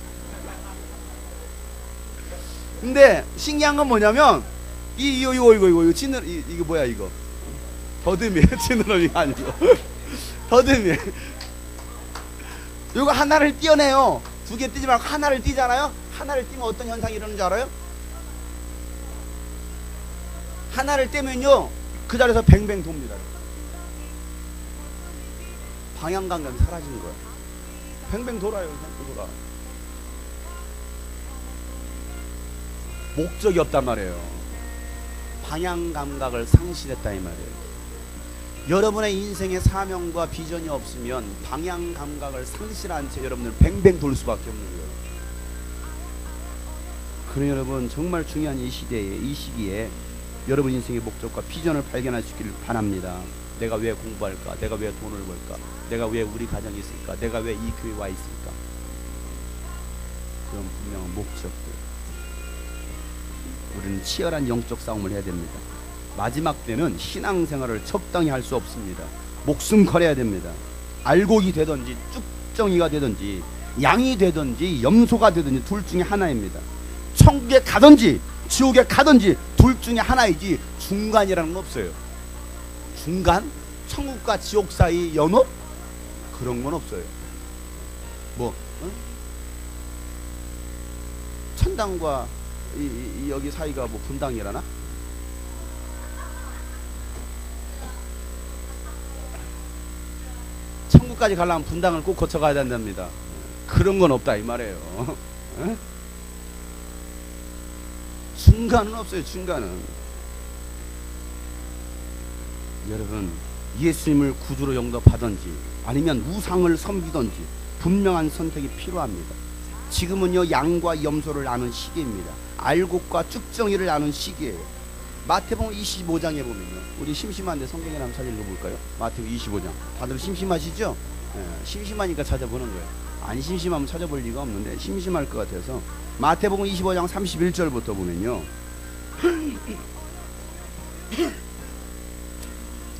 근데 신기한 건 뭐냐면 이거 이거 뭐야 이거 더듬이에요. 지느러미가 아니고 더듬이. 이거 하나를 띄어내요. 2개 띄지 말고 하나를 띄잖아요. 하나를 띄면 어떤 현상이 일어나는 줄 알아요? 하나를 떼면요 그 자리에서 뱅뱅 돕니다. 방향 감각이 사라지는 거야. 뱅뱅 돌아요. 돌아. 목적이 없단 말이에요. 방향 감각을 상실했다 이 말이에요. 여러분의 인생의 사명과 비전이 없으면 방향 감각을 상실한 채 여러분들 뱅뱅 돌 수밖에 없는 거예요. 그러니 여러분 정말 중요한 이 시기에 여러분 인생의 목적과 비전을 발견하시길 바랍니다. 내가 왜 공부할까? 내가 왜 돈을 벌까? 내가 왜 우리 가정이 있을까? 내가 왜 이 교회에 와 있을까? 그런 분명한 목적들. 우리는 치열한 영적 싸움을 해야 됩니다.
마지막 때는 신앙생활을 적당히 할 수 없습니다. 목숨 걸어야 됩니다. 알곡이 되든지 쭉정이가 되든지 양이 되든지 염소가 되든지 둘 중에 하나입니다. 천국에 가든지 지옥에 가든지 둘 중에 하나이지 중간이라는 거 없어요. 중간? 천국과 지옥 사이 연호? 그런 건 없어요. 뭐 천당과 여기 사이가 뭐 분당이라나? 천국까지 가려면 분당을 꼭 거쳐가야 된답니다. 그런 건 없다 이 말이에요. 중간은 없어요. 중간은. 여러분, 예수님을 구주로 영접하든지 아니면 우상을 섬기든지 분명한 선택이 필요합니다. 지금은요, 양과 염소를 아는 시기입니다. 알곡과 쭉정이를 아는 시기예요. 마태복음 25장에 보면요, 우리 심심한데 성경에 한번 찾아 읽어볼까요? 마태복음 25장. 다들 심심하시죠? 심심하니까 찾아보는 거예요. 안 심심하면 찾아볼 리가 없는데 심심할 것 같아서 마태복음 25장 31절부터 보면요,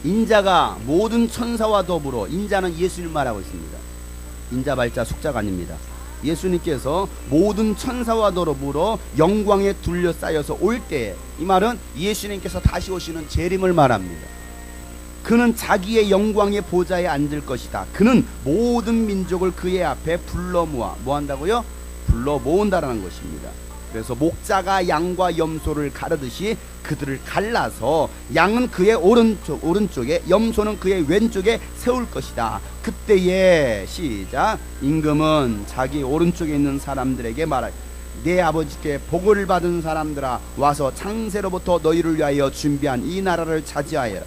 인자가 모든 천사와 더불어, 인자는 예수님 말하고 있습니다. 인자 발자 숙자가 아닙니다. 예수님께서 모든 천사와 더불어 영광에 둘러싸여서 올 때에, 이 말은 예수님께서 다시 오시는 재림을 말합니다. 그는 자기의 영광의 보좌에 앉을 것이다. 그는 모든 민족을 그의 앞에 불러 모아, 뭐 한다고요? 불러 모은다라는 것입니다. 그래서 목자가 양과 염소를 가르듯이 그들을 갈라서 양은 그의 오른쪽에 염소는 그의 왼쪽에 세울 것이다. 그때에 시작, 임금은 자기 오른쪽에 있는 사람들에게 말할, 내 아버지께 복을 받은 사람들아, 와서 창세로부터 너희를 위하여 준비한 이 나라를 차지하여라.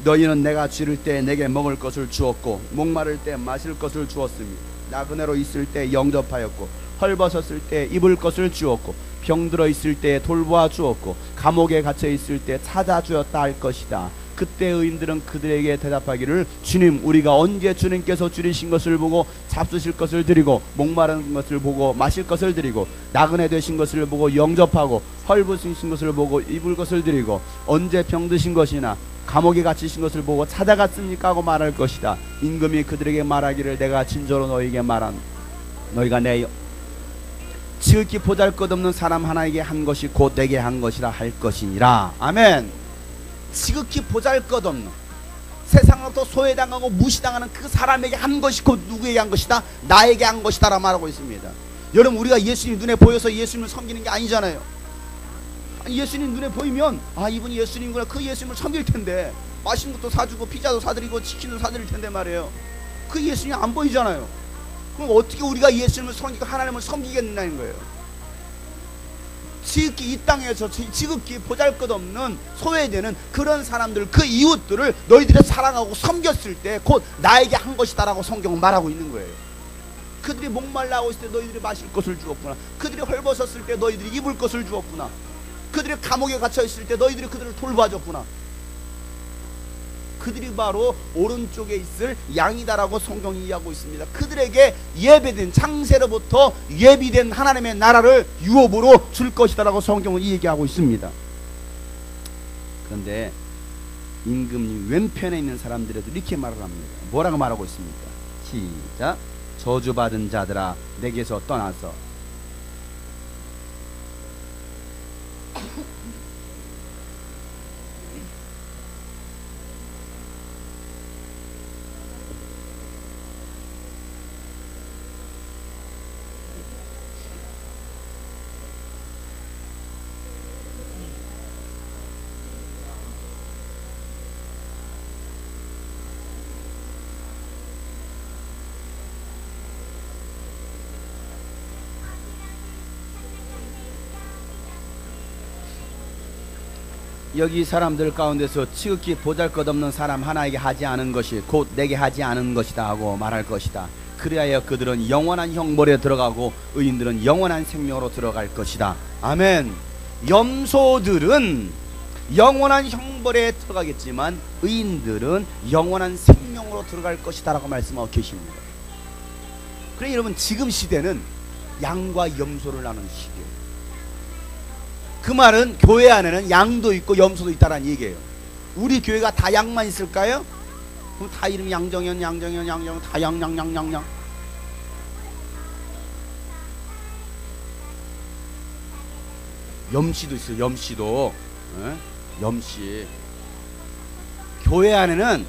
너희는 내가 줄일 때 내게 먹을 것을 주었고, 목마를 때 마실 것을 주었으며, 나그네로 있을 때 영접하였고, 헐벗었을 때 입을 것을 주었고, 병들어 있을 때 돌보아 주었고, 감옥에 갇혀 있을 때 찾아주었다 할 것이다. 그때 의인들은 그들에게 대답하기를, 주님, 우리가 언제 주님께서 줄이신 것을 보고 잡수실 것을 드리고, 목마른 것을 보고 마실 것을 드리고, 나그네 되신 것을 보고 영접하고, 헐벗으신 것을 보고 입을 것을 드리고, 언제 병드신 것이나 감옥에 갇히신 것을 보고 찾아갔습니까? 하고 말할 것이다. 임금이 그들에게 말하기를, 내가 진짜로 너희에게 말한, 너희가 내 지극히 보잘것없는 사람 하나에게 한 것이 곧 내게 한 것이라 할 것이니라. 아멘. 지극히 보잘것없는, 세상으로부터 소외당하고 무시당하는 그 사람에게 한 것이 곧 누구에게 한 것이다? 나에게 한 것이다 라 말하고 있습니다. 여러분, 우리가 예수님 눈에 보여서 예수님을 섬기는 게 아니잖아요. 예수님 눈에 보이면, 아, 이분이 예수님이구나, 그 예수님을 섬길 텐데, 맛있는 것도 사주고 피자도 사드리고 치킨도 사드릴 텐데 말이에요. 그 예수님이 안 보이잖아요. 그럼 어떻게 우리가 예수님을 섬기고 하나님을 섬기겠느냐는 거예요. 지극히 이 땅에서 지극히 보잘것없는 소외되는 그런 사람들, 그 이웃들을 너희들이 사랑하고 섬겼을 때 곧 나에게 한 것이다 라고 성경은 말하고 있는 거예요. 그들이 목말라하고 있을 때 너희들이 마실 것을 주었구나. 그들이 헐벗었을 때 너희들이 입을 것을 주었구나. 그들이 감옥에 갇혀 있을 때 너희들이 그들을 돌봐줬구나. 그들이 바로 오른쪽에 있을 양이다라고 성경이 이야기하고 있습니다. 그들에게 예배된, 창세로부터 예비된 하나님의 나라를 유업으로 줄 것이다라고 성경은 얘기하고 있습니다. 그런데 임금님 왼편에 있는 사람들에도 이렇게 말을 합니다. 뭐라고 말하고 있습니까? 시작. 저주받은 자들아, 내게서 떠나서 여기 사람들 가운데서 지극히 보잘것없는 사람 하나에게 하지 않은 것이 곧 내게 하지 않은 것이다 하고 말할 것이다. 그리하여 그들은 영원한 형벌에 들어가고 의인들은 영원한 생명으로 들어갈 것이다. 아멘. 염소들은 영원한 형벌에 들어가겠지만 의인들은 영원한 생명으로 들어갈 것이다 라고 말씀하고 계십니다. 그래, 여러분, 지금 시대는 양과 염소를 나눈 시기예요. 그 말은 교회 안에는 양도 있고 염소도 있다라는 얘기예요. 우리 교회가 다 양만 있을까요? 그럼 다 이름이 양정현, 다 양. 염씨도 있어요. 염씨도. 염씨. 교회 안에는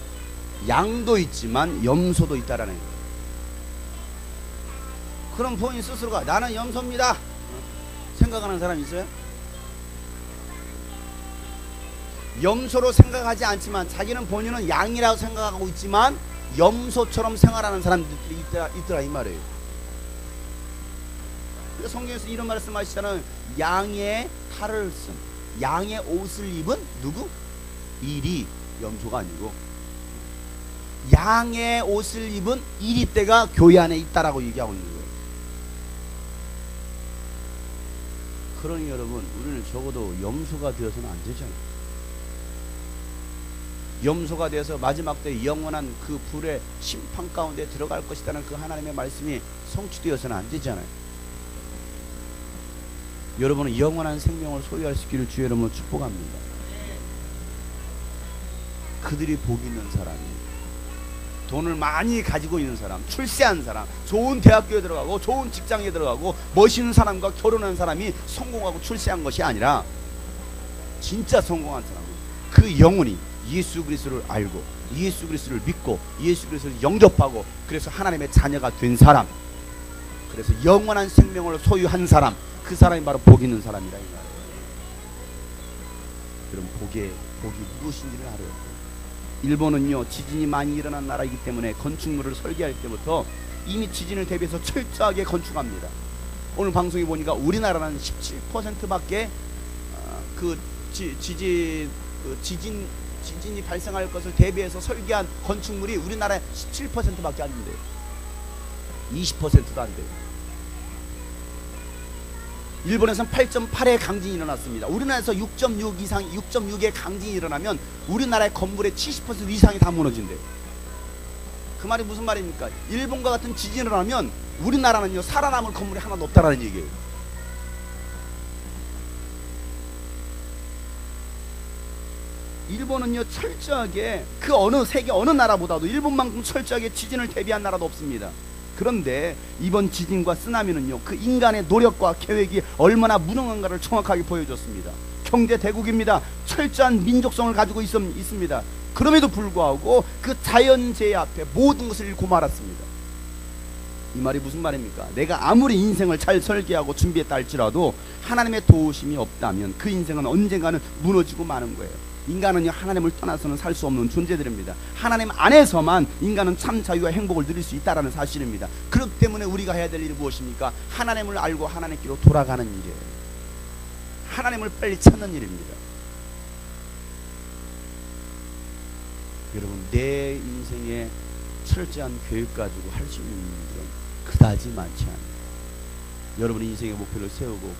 양도 있지만 염소도 있다라는 거예요. 그럼 본인 스스로가 나는 염소입니다 생각하는 사람 있어요? 염소로 생각하지 않지만 자기는 본인은 양이라고 생각하고 있지만 염소처럼 생활하는 사람들이 있더라 이 말이에요. 그래서 성경에서 이런 말씀하시잖아요. 양의 탈을 쓴, 양의 옷을 입은 누구? 이리. 염소가 아니고 양의 옷을 입은 이리떼가 교회 안에 있다라고 얘기하고 있는 거예요. 그러니 여러분, 우리는 적어도 염소가 되어서는 안 되잖아요. 염소가 되어서 마지막 때 영원한 그 불의 심판 가운데 들어갈 것이라는 그 하나님의 말씀이 성취되어서는 안 되잖아요. 여러분은 영원한 생명을 소유할 수 있기를 주의 이름으로 축복합니다. 그들이 복 있는 사람이에요. 돈을 많이 가지고 있는 사람, 출세한 사람, 좋은 대학교에 들어가고 좋은 직장에 들어가고 멋있는 사람과 결혼한 사람이 성공하고 출세한 것이 아니라 진짜 성공한 사람은 그 영혼이 예수 그리스도를 알고 예수 그리스도를 믿고 예수 그리스도를 영접하고 그래서 하나님의 자녀가 된 사람, 그래서 영원한 생명을 소유한 사람, 그 사람이 바로 복 있는 사람이라 이 말이에요. 여러분, 복이 무엇인지를 알아요. 일본은요 지진이 많이 일어난 나라이기 때문에 건축물을 설계할 때부터 이미 지진을 대비해서 철저하게 건축합니다. 오늘 방송에 보니까 우리나라는 17%밖에 지진이 발생할 것을 대비해서 설계한 건축물이 우리나라의 17%밖에 안 돼요. 20%도 안 돼요. 일본에서는 8.8의 강진이 일어났습니다. 우리나라에서 6.6의 강진이 일어나면 우리나라의 건물의 70% 이상이 다 무너진대요. 그 말이 무슨 말입니까? 일본과 같은 지진이 일어나면 우리나라는요 살아남을 건물이 하나도 없다라는 얘기예요. 일본은요 철저하게 그 어느 세계 어느 나라보다도 일본만큼 철저하게 지진을 대비한 나라도 없습니다. 그런데 이번 지진과 쓰나미는요 그 인간의 노력과 계획이 얼마나 무능한가를 정확하게 보여줬습니다. 경제 대국입니다. 철저한 민족성을 가지고 있습니다. 그럼에도 불구하고 그 자연재해 앞에 모든 것을 잃고 말았습니다. 이 말이 무슨 말입니까? 내가 아무리 인생을 잘 설계하고 준비했다 할지라도 하나님의 도우심이 없다면 그 인생은 언젠가는 무너지고 마는 거예요. 인간은요 하나님을 떠나서는 살 수 없는 존재들입니다. 하나님 안에서만 인간은 참 자유와 행복을 누릴 수 있다는 사실입니다. 그렇기 때문에 우리가 해야 될 일이 무엇입니까? 하나님을 알고 하나님께로 돌아가는 일이에요. 하나님을 빨리 찾는 일입니다. 여러분, 내 인생에 철저한 계획 가지고 할 수 있는 일들은 그다지 많지 않아요. 여러분의 인생의 목표를 세우고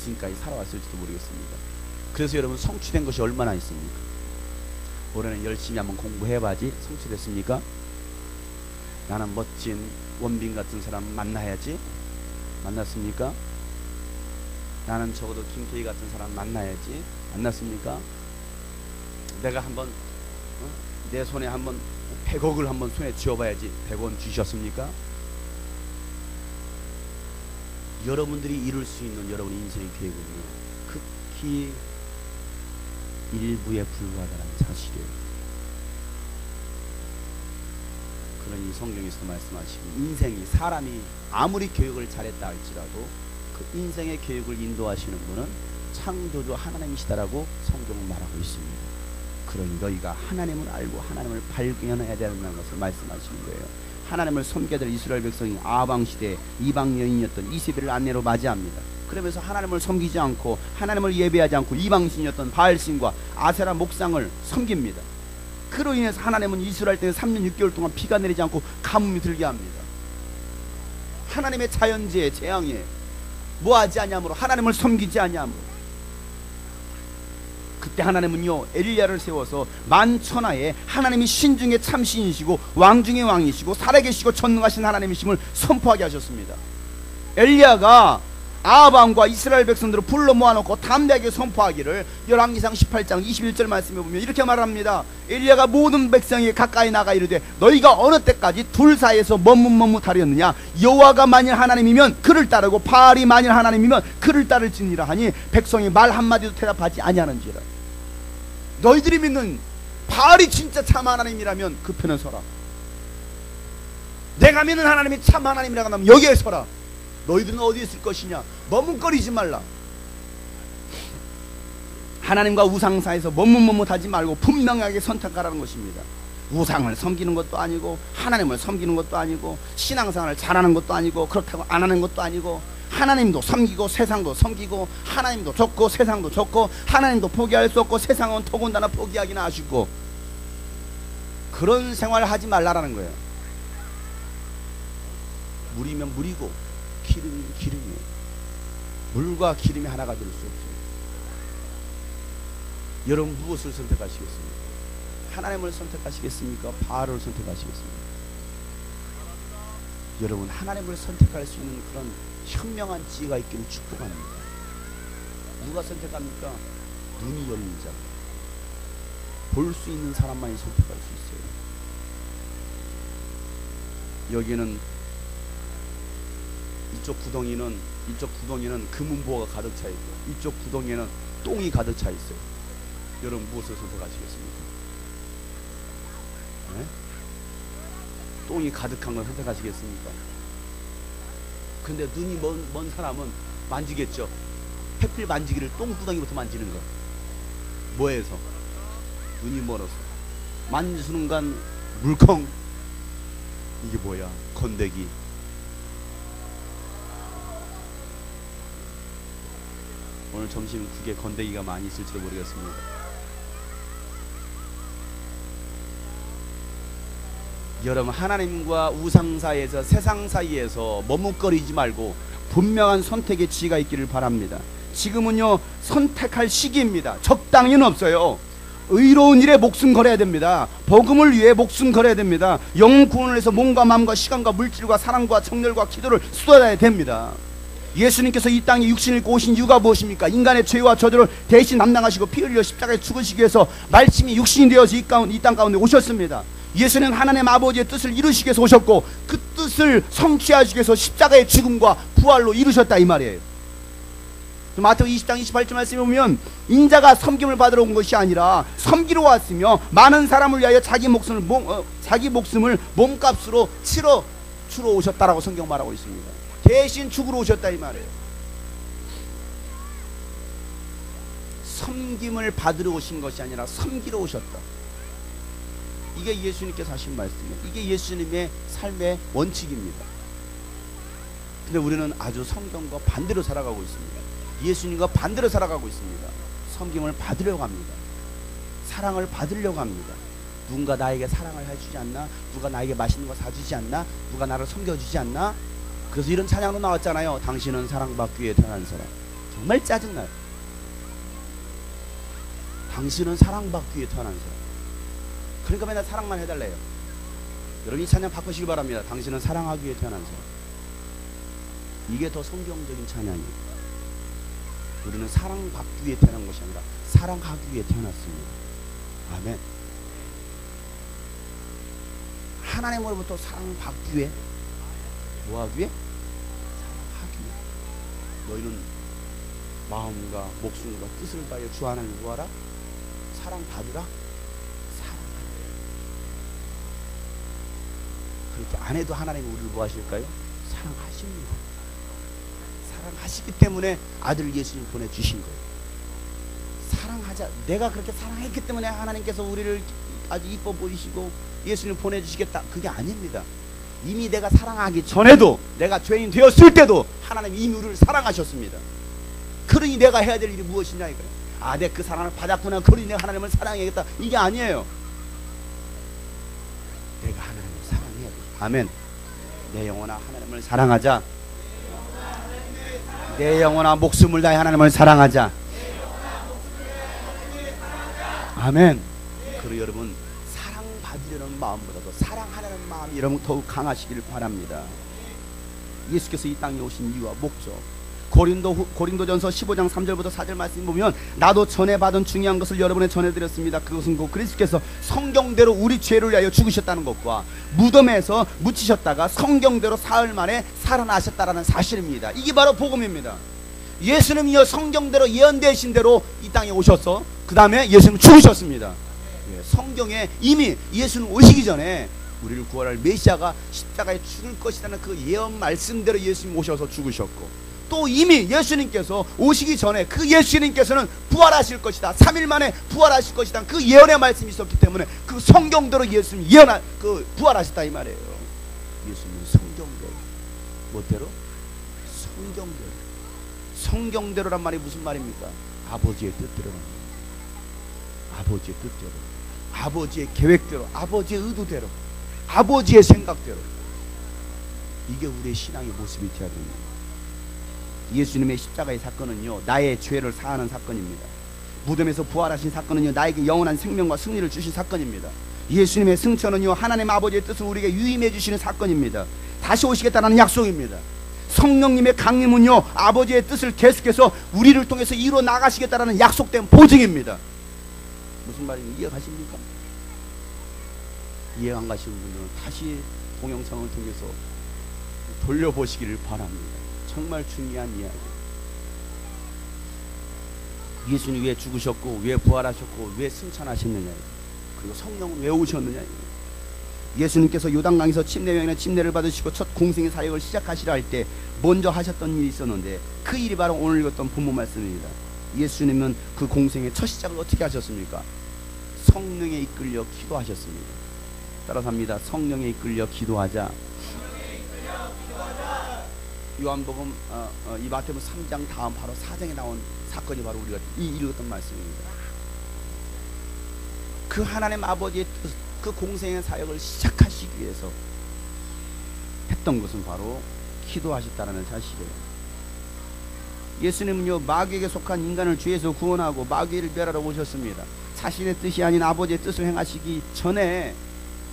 지금까지 살아왔을지도 모르겠습니다. 그래서 여러분, 성취된 것이 얼마나 있습니까? 올해는 열심히 한번 공부해봐야지 성취됐습니까? 나는 멋진 원빈 같은 사람 만나야지 만났습니까? 나는 적어도 김태희 같은 사람 만나야지 만났습니까? 내가 한번 내 손에 한번 100억을 한번 손에 쥐어봐야지 100원 주셨습니까? 여러분들이 이룰 수 있는 여러분의 인생의 계획은요 극히 일부에 불과하다는 사실이에요. 그러니 성경에서 말씀하시고 인생이 사람이 아무리 교육을 잘했다 할지라도 그 인생의 교육을 인도하시는 분은 창조주 하나님이시다라고 성경은 말하고 있습니다. 그러니 너희가 하나님을 알고 하나님을 발견해야 된다는 것을 말씀하시는 거예요. 하나님을 섬겨야 될 이스라엘 백성이 아방시대에 이방 여인이었던 이세벨을 아내로 맞이합니다. 그러면서 하나님을 섬기지 않고 하나님을 예배하지 않고 이방신이었던 바알신과 아세라 목상을 섬깁니다. 그로 인해서 하나님은 이스라엘 땅에 3년 6개월 동안 비가 내리지 않고 가뭄이 들게 합니다. 하나님의 자연재해 재앙에 뭐하지 아니하므로 하나님을 섬기지 아니하므로 그때 하나님은요 엘리야를 세워서 만천하에 하나님이 신중에 참신이시고 왕중의 왕이시고 살아계시고 전능하신 하나님이심을 선포하게 하셨습니다. 엘리야가 아합왕과 이스라엘 백성들을 불러 모아놓고 담대하게 선포하기를 열왕기상 18장 21절 말씀에 보면 이렇게 말합니다. 엘리야가 모든 백성이 가까이 나가 이르되 너희가 어느 때까지 둘 사이에서 머뭇머뭇하렸느냐. 여호와가 만일 하나님이면 그를 따르고 바알이 만일 하나님이면 그를 따를지니라 하니 백성이 말 한마디도 대답하지 아니하는지라. 너희들이 믿는 바알이 진짜 참 하나님이라면 그 편에 서라. 내가 믿는 하나님이 참 하나님이라고 하면 여기에 서라. 너희들은 어디에 있을 것이냐. 머뭇거리지 말라. 하나님과 우상 사이에서 머뭇머뭇하지 말고 분명하게 선택하라는 것입니다. 우상을 섬기는 것도 아니고 하나님을 섬기는 것도 아니고 신앙생활을 잘하는 것도 아니고 그렇다고 안 하는 것도 아니고 하나님도 섬기고 세상도 섬기고 하나님도 좋고 세상도 좋고 하나님도 포기할 수 없고 세상은 더군다나 포기하기는 아쉽고 그런 생활을 하지 말라라는 거예요. 물이면 물이고 기름이면 기름이에요. 물과 기름이 하나가 될 수 없어요. 여러분 무엇을 선택하시겠습니까? 하나님을 선택하시겠습니까? 바알을 선택하시겠습니까? 여러분 하나님을 선택할 수 있는 그런 현명한 지혜가 있기를 축복합니다. 누가 선택합니까? 눈이 열린 자, 볼 수 있는 사람만이 선택할 수 있어요. 여기는 이쪽 구덩이는 금은보화가 가득 차 있고 이쪽 구덩이에는 똥이 가득 차 있어요. 여러분 무엇을 선택하시겠습니까? 네? 똥이 가득한 걸 선택하시겠습니까? 근데 눈이 먼 사람은 만지겠죠. 햇빛 만지기를 똥구덩이부터 만지는 거. 뭐해서? 눈이 멀어서 만지는 순간 물컹. 이게 뭐야? 건더기. 오늘 점심 국에 건더기가 많이 있을지도 모르겠습니다. 여러분 하나님과 우상 사이에서 세상 사이에서 머뭇거리지 말고 분명한 선택의 지혜가 있기를 바랍니다. 지금은요 선택할 시기입니다. 적당히는 없어요. 의로운 일에 목숨 걸어야 됩니다. 복음을 위해 목숨 걸어야 됩니다. 영혼 구원을 위해서 몸과 마음과 시간과 물질과 사랑과 정열과 기도를 쏟아야 됩니다. 예수님께서 이 땅에 육신을 입고 오신 이유가 무엇입니까? 인간의 죄와 저주를 대신 담당하시고 피 흘려 십자가에 죽으시기 위해서 말씀이 육신이 되어서 이 땅 가운데 오셨습니다. 예수는 하나님 아버지의 뜻을 이루시기 위해서 오셨고 그 뜻을 성취하시기 위해서 십자가의 죽음과 부활로 이루셨다 이 말이에요. 마태복음 20장 28절 말씀에 보면 인자가 섬김을 받으러 온 것이 아니라 섬기러 왔으며 많은 사람을 위하여 자기 목숨을 몸값으로 치러 주러 오셨다라고 성경 말하고 있습니다. 대신 죽으러 오셨다 이 말이에요. 섬김을 받으러 오신 것이 아니라 섬기러 오셨다. 이게 예수님께서 하신 말씀이에요. 이게 예수님의 삶의 원칙입니다. 근데 우리는 아주 성경과 반대로 살아가고 있습니다. 예수님과 반대로 살아가고 있습니다. 섬김을 받으려고 합니다. 사랑을 받으려고 합니다. 누군가 나에게 사랑을 해주지 않나? 누가 나에게 맛있는 거 사주지 않나? 누가 나를 섬겨주지 않나? 그래서 이런 찬양도 나왔잖아요. 당신은 사랑받기 위해 태어난 사람. 정말 짜증나요. 당신은 사랑받기 위해 태어난 사람. 그러니까 맨날 사랑만 해달래요. 여러분 이 찬양 바꾸시기 바랍니다. 당신은 사랑하기 위해 태어난 사람. 이게 더 성경적인 찬양이에요. 우리는 사랑받기 위해 태어난 것이 아니라 사랑하기 위해 태어났습니다. 아멘. 하나님으로부터 사랑받기 위해 뭐하기 위해? 사랑하기 위해. 너희는 마음과 목숨과 뜻을 다하여 주 하나님을 구하라. 사랑받으라. 사랑하라. 그렇게 안 해도 하나님은 우리를 뭐 하실까요? 사랑하십니다. 사랑하시기 때문에 아들 예수님 보내주신 거예요. 사랑하자. 내가 그렇게 사랑했기 때문에 하나님께서 우리를 아주 이뻐 보이시고 예수님 보내주시겠다. 그게 아닙니다. 이미 내가 사랑하기 전에도 내가 죄인 되었을 때도 하나님 이미 우리를 사랑하셨습니다. 그러니 내가 해야 될 일이 무엇이냐 이거예요. 아, 내가 그 사랑을 받았구나. 그러니 내가 하나님을 사랑해야겠다. 이게 아니에요. 내가 하나님을 사랑해야 돼. 아멘. 내 영혼아 하나님을 사랑하자. 내 영혼아 목숨을 다해 하나님을 사랑하자. 아멘. 그리고 여러분 사랑받으려는 마음보다도 사랑하려는 마음이 여러분 더욱 강하시기를 바랍니다. 예수께서 이 땅에 오신 이유와 목적 고린도전서 15장 3절부터 4절 말씀 보면 나도 전에 받은 중요한 것을 여러분에 전해드렸습니다. 그것은 곧 그리스도께서 성경대로 우리 죄를 위하여 죽으셨다는 것과 무덤에서 묻히셨다가 성경대로 사흘 만에 살아나셨다라는 사실입니다. 이게 바로 복음입니다. 예수님이요 성경대로 예언되신 대로 이 땅에 오셔서 그 다음에 예수님 죽으셨습니다. 성경에 이미 예수님 오시기 전에 우리를 구원할 메시아가 십자가에 죽을 것이라는 그 예언 말씀대로 예수님 오셔서 죽으셨고, 또 이미 예수님께서 오시기 전에 그 예수님께서는 부활하실 것이다, 3일 만에 부활하실 것이다, 그 예언의 말씀이 있었기 때문에 그 성경대로 예수님 부활하셨다 이 말이에요. 예수님은 성경대로, 뭐대로? 성경대로. 성경대로란 말이 무슨 말입니까? 아버지의 뜻대로, 아버지의 뜻대로, 아버지의 계획대로, 아버지의 의도대로, 아버지의 생각대로. 이게 우리의 신앙의 모습이 되어야 됩니다. 예수님의 십자가의 사건은요 나의 죄를 사하는 사건입니다. 무덤에서 부활하신 사건은요 나에게 영원한 생명과 승리를 주신 사건입니다. 예수님의 승천은요 하나님 아버지의 뜻을 우리에게 유임해 주시는 사건입니다. 다시 오시겠다는 약속입니다. 성령님의 강림은요 아버지의 뜻을 계속해서 우리를 통해서 이루어 나가시겠다는 약속된 보증입니다. 무슨 말인지 이해가십니까? 이해 안 가시는 분들은 다시 동영상을 통해서 돌려보시기를 바랍니다. 정말 중요한 이야기. 예수님이 왜 죽으셨고 왜 부활하셨고 왜 승천하셨느냐, 그리고 성령은 왜 오셨느냐. 예수님께서 요단강에서 침례를 받으시고 첫 공생의 사역을 시작하시려 할 때 먼저 하셨던 일이 있었는데 그 일이 바로 오늘 읽었던 본문 말씀입니다. 예수님은 그 공생의 첫 시작을 어떻게 하셨습니까? 성령에 이끌려 기도하셨습니다. 따라서 합니다. 성령에 이끌려 기도하자. 요한복음 이 마태복음 3장 다음 바로 4장에 나온 사건이 바로 우리가 읽었던 말씀입니다. 그 하나님 아버지의 뜻, 그 공생의 사역을 시작하시기 위해서 했던 것은 바로 기도하셨다는 사실이에요. 예수님은요 마귀에게 속한 인간을 죄에서 구원하고 마귀를 멸하러 오셨습니다. 자신의 뜻이 아닌 아버지의 뜻을 행하시기 전에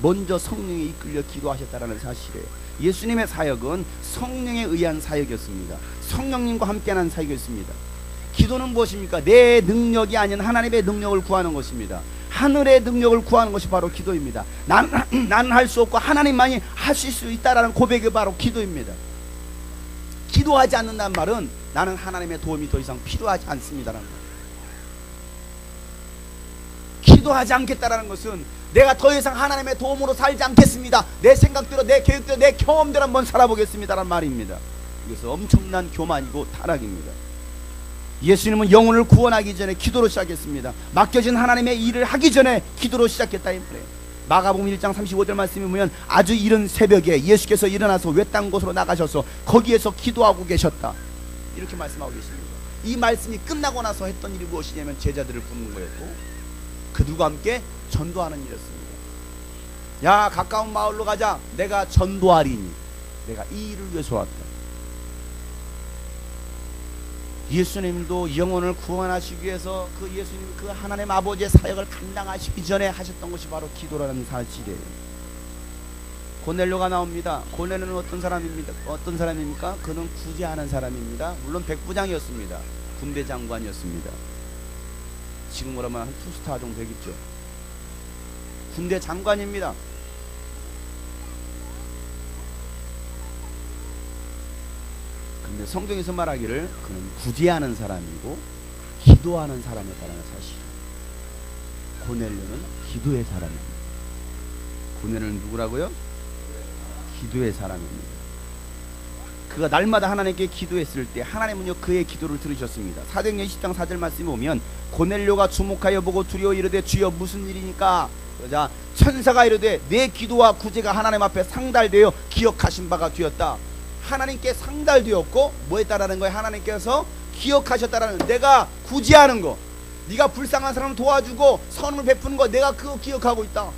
먼저 성령에 이끌려 기도하셨다는 사실이에요. 예수님의 사역은 성령에 의한 사역이었습니다. 성령님과 함께하는 사역이었습니다. 기도는 무엇입니까? 내 능력이 아닌 하나님의 능력을 구하는 것입니다. 하늘의 능력을 구하는 것이 바로 기도입니다. 나는 할 수 없고 하나님만이 하실 수 있다라는 고백이 바로 기도입니다. 기도하지 않는다는 말은 나는 하나님의 도움이 더 이상 필요하지 않습니다라는 거예요. 기도하지 않겠다라는 것은 내가 더 이상 하나님의 도움으로 살지 않겠습니다. 내 생각대로, 내 계획대로, 내 경험대로 한번 살아보겠습니다라는 말입니다. 이것은 엄청난 교만이고 타락입니다. 예수님은 영혼을 구원하기 전에 기도로 시작했습니다. 맡겨진 하나님의 일을 하기 전에 기도로 시작했다 이 말이에요. 마가복음 1장 35절 말씀에 보면 아주 이른 새벽에 예수께서 일어나서 외딴 곳으로 나가셔서 거기에서 기도하고 계셨다, 이렇게 말씀하고 계십니다. 이 말씀이 끝나고 나서 했던 일이 무엇이냐면 제자들을 부르는 거였고 그 누구와 함께 전도하는 일이었습니다. 야 가까운 마을로 가자, 내가 전도하리니. 내가 이 일을 위해서 왔다. 예수님도 영혼을 구원하시기 위해서 그 예수님 그 하나님 아버지의 사역을 감당하시기 전에 하셨던 것이 바로 기도라는 사실이에요. 고넬료가 나옵니다. 고넬료는 어떤 사람입니까? 그는 구제하는 사람입니다. 물론 백부장이었습니다. 군대 장관이었습니다. 지금 그러면 한 투스타 정도 되겠죠. 군대 장관입니다. 근데 성경에서 말하기를 그는 구제하는 사람이고 기도하는 사람이었다는 사실. 고넬료는 기도의 사람입니다. 고넬료는 누구라고요? 기도의 사람입니다. 그가 날마다 하나님께 기도했을 때 하나님은요 그의 기도를 들으셨습니다. 사도행전 10장 4절 말씀에 보면 고넬료가 주목하여 보고 두려워 이르되 주여 무슨 일이니까? 그러자 천사가 이르되 내 기도와 구제가 하나님 앞에 상달되어 기억하신 바가 되었다. 하나님께 상달되었고 뭐 했다라는 거예요? 하나님께서 기억하셨다라는, 내가 구제하는 거, 네가 불쌍한 사람을 도와주고 선을 베푸는 거 내가 그거 기억하고 있다.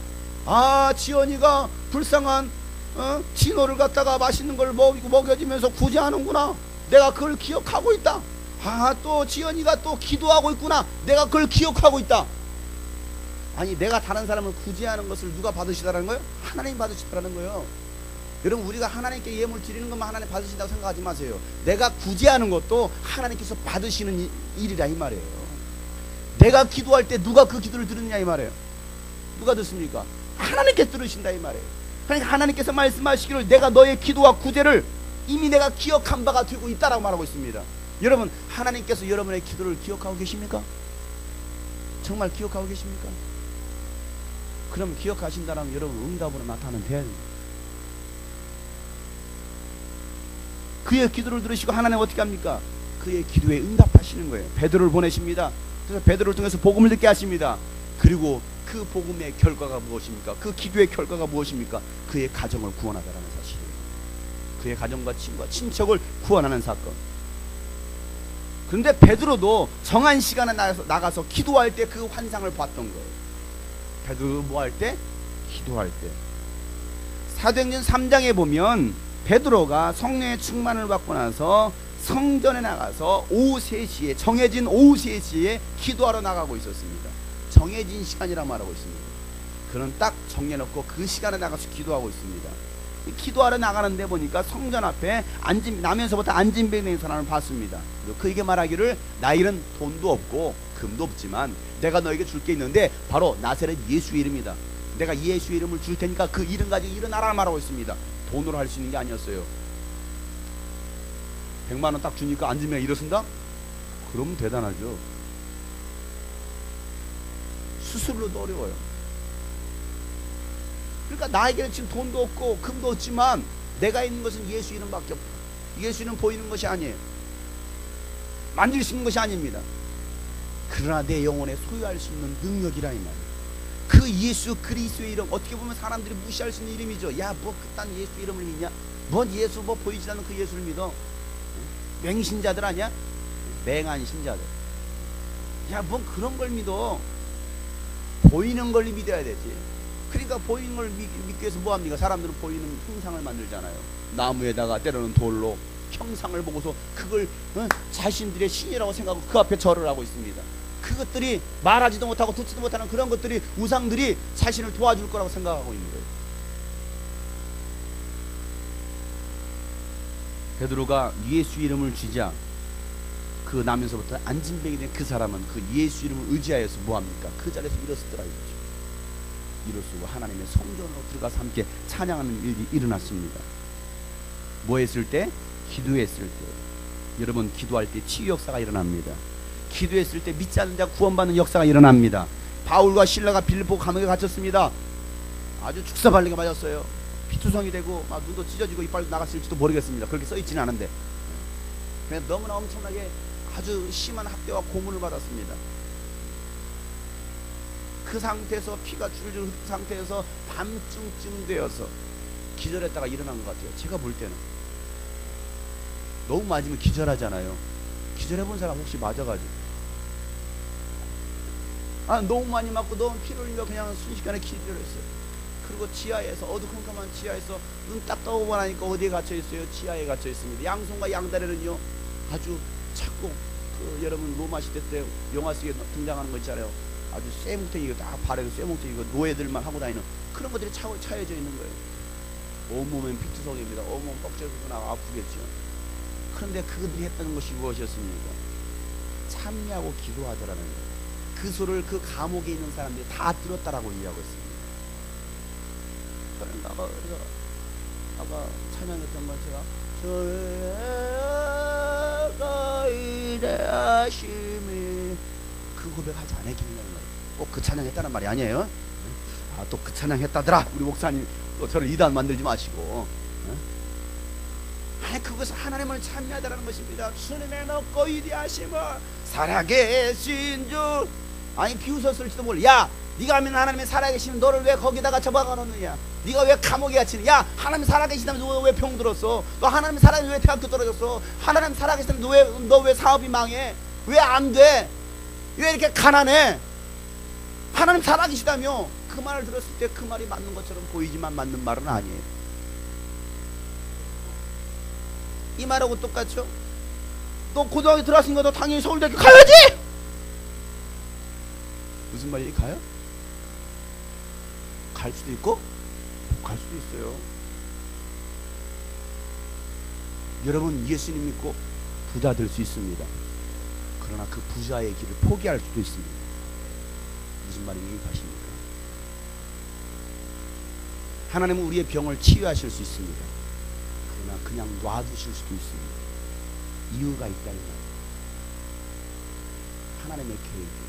아 지연이가 불쌍한 진호를 갖다가 맛있는 걸 먹여주면서 구제하는구나, 내가 그걸 기억하고 있다. 아 또 지연이가 또 기도하고 있구나, 내가 그걸 기억하고 있다. 아니 내가 다른 사람을 구제하는 것을 누가 받으시다라는 거예요? 하나님 받으시다라는 거예요. 여러분, 우리가 하나님께 예물 드리는 것만 하나님 받으신다고 생각하지 마세요. 내가 구제하는 것도 하나님께서 받으시는 일이라 이 말이에요. 내가 기도할 때 누가 그 기도를 들으느냐 이 말이에요. 누가 듣습니까? 하나님께 들으신다 이 말이에요. 그러니까 하나님께서 말씀하시기를 내가 너의 기도와 구제를 이미 내가 기억한 바가 되고 있다라고 말하고 있습니다. 여러분, 하나님께서 여러분의 기도를 기억하고 계십니까? 정말 기억하고 계십니까? 그럼 기억하신다면 여러분 응답으로 나타나면 돼야 됩니다. 그의 기도를 들으시고 하나님 어떻게 합니까? 그의 기도에 응답하시는 거예요. 베드로를 보내십니다. 그래서 베드로를 통해서 복음을 듣게 하십니다. 그리고 그 복음의 결과가 무엇입니까? 그 기도의 결과가 무엇입니까? 그의 가정을 구원하다라는 사실이에요. 그의 가정과 친구와 친척을 구원하는 사건. 그런데 베드로도 정한 시간에 나가서 기도할 때 그 환상을 봤던 거예요. 베드로 뭐 할 때? 기도할 때. 사도행전 3장에 보면 베드로가 성령의 충만을 받고 나서 성전에 나가서 오후 3시에 정해진 오후 3시에 기도하러 나가고 있었습니다. 정해진 시간이라 말하고 있습니다. 그는 딱 정해놓고 그 시간에 나가서 기도하고 있습니다. 기도하러 나가는데 보니까 성전 앞에 나면서부터 안진뱅이 있는 사람을 봤습니다. 그에게 말하기를 나에게는 돈도 없고 금도 없지만 내가 너에게 줄 게 있는데 바로 나사렛 예수 이름이다. 내가 예수 이름을 줄 테니까 그 이름 가지고 일어나라 말하고 있습니다. 돈으로 할 수 있는 게 아니었어요. 100만원 딱 주니까 안진뱅이가 일어선다? 그럼 대단하죠. 수술로도 어려워요. 그러니까 나에게는 지금 돈도 없고 금도 없지만 내가 있는 것은 예수 이름밖에 없다. 예수 이름 보이는 것이 아니에요. 만질 수 있는 것이 아닙니다. 그러나 내 영혼에 소유할 수 있는 능력이라 이 말이에요. 그 예수 그리스도의 이름, 어떻게 보면 사람들이 무시할 수 있는 이름이죠. 야, 뭐 그딴 예수 이름을 믿냐? 뭔 예수 뭐 보이지 않는 그 예수를 믿어? 맹신자들 아니야? 맹한 신자들. 야, 뭔 그런 걸 믿어? 보이는 걸 믿어야 되지. 그러니까 보이는 걸 믿기 위해서 뭐합니까? 사람들은 보이는 형상을 만들잖아요. 나무에다가 때로는 돌로 형상을 보고서 그걸 자신들의 신이라고 생각하고 그 앞에 절을 하고 있습니다. 그것들이 말하지도 못하고 듣지도 못하는 그런 것들이, 우상들이 자신을 도와줄 거라고 생각하고 있는 거예요. 베드로가 예수 이름을 쥐자 그 나면서부터 안진뱅이 된 그 사람은 그 예수 이름을 의지하여서 뭐합니까? 그 자리에서 일어섰더라 이거죠. 일어서고 하나님의 성전으로 들어가서 함께 찬양하는 일이 일어났습니다. 뭐 했을 때? 기도했을 때. 여러분, 기도할 때 치유 역사가 일어납니다. 기도했을 때 믿지 않는 자 구원받는 역사가 일어납니다. 바울과 실라가 빌립보 감옥에 갇혔습니다. 아주 죽사발리게 맞았어요. 피투성이 되고 막 눈도 찢어지고 이빨도 나갔을지도 모르겠습니다. 그렇게 써있지는 않은데 그냥 너무나 엄청나게 아주 심한 학대와 고문을 받았습니다. 그 상태에서 피가 줄줄 흐른 상태에서 밤중쯤 되어서 기절했다가 일어난 것 같아요. 제가 볼 때는 너무 맞으면 기절하잖아요. 기절해본 사람 혹시 맞아가지고 너무 많이 맞고 너무 피를 흘려 그냥 순식간에 기절했어요. 그리고 지하에서 어두컴컴한 지하에서 눈 딱 떠보고 나니까 어디에 갇혀 있어요? 지하에 갇혀 있습니다. 양손과 양다리는요 아주 작고 여러분 로마 시대 때 영화 속에 등장하는 거 있잖아요. 아주 쇠뭉탱이 딱 발에도 쇠뭉탱이 노예들만 하고 다니는 그런 것들이 차여져 있는 거예요. 온몸엔 피투성입니다. 온몸 뻑져서 나가 아프겠죠. 그런데 그들이 했다는 것이 무엇이었습니까? 참여하고 기도하더라는 거예요. 그 소리를 그 감옥에 있는 사람들이 다 들었다라고 이야기하고 있습니다. 그래서 아까 찬양했던 것 제가 이래하심이 그 고백하지 않았겠냐는 거예요. 꼭 그 찬양했다는 말이 아니에요. 또 그 찬양했다더라. 우리 목사님 또 저를 이단 만들지 마시고. 그것은 하나님을 찬미하다라는 것입니다. 주님의 높고 위대하심을 살아계신 주. 비웃었을지도 몰라. 야, 네가 하면 하나님의 살아계시면 너를 왜 거기다가 접어가 놓느냐? 네가 왜 감옥에 갇히냐? 야, 하나님 살아계시다면 너 왜 병들었어? 너 하나님 살아계시다면 왜 대학교 떨어졌어? 하나님 살아계시다면 너 왜 사업이 망해? 왜 안 돼? 왜 이렇게 가난해? 하나님 살아계시다며. 그 말을 들었을 때 그 말이 맞는 것처럼 보이지만 맞는 말은 아니에요. 이 말하고 똑같죠? 너 고등학교 들어왔으니까 너 당연히 서울대학교 가야지! 무슨 말이 가요? 갈 수도 있고 못 갈 수도 있어요. 여러분 예수님 믿고 부자 될 수 있습니다. 그러나 그 부자의 길을 포기할 수도 있습니다. 무슨 말인지 이해하십니까? 하나님은 우리의 병을 치유하실 수 있습니다. 그러나 그냥 놔두실 수도 있습니다. 이유가 있다 이 말이에요. 하나님의 계획이.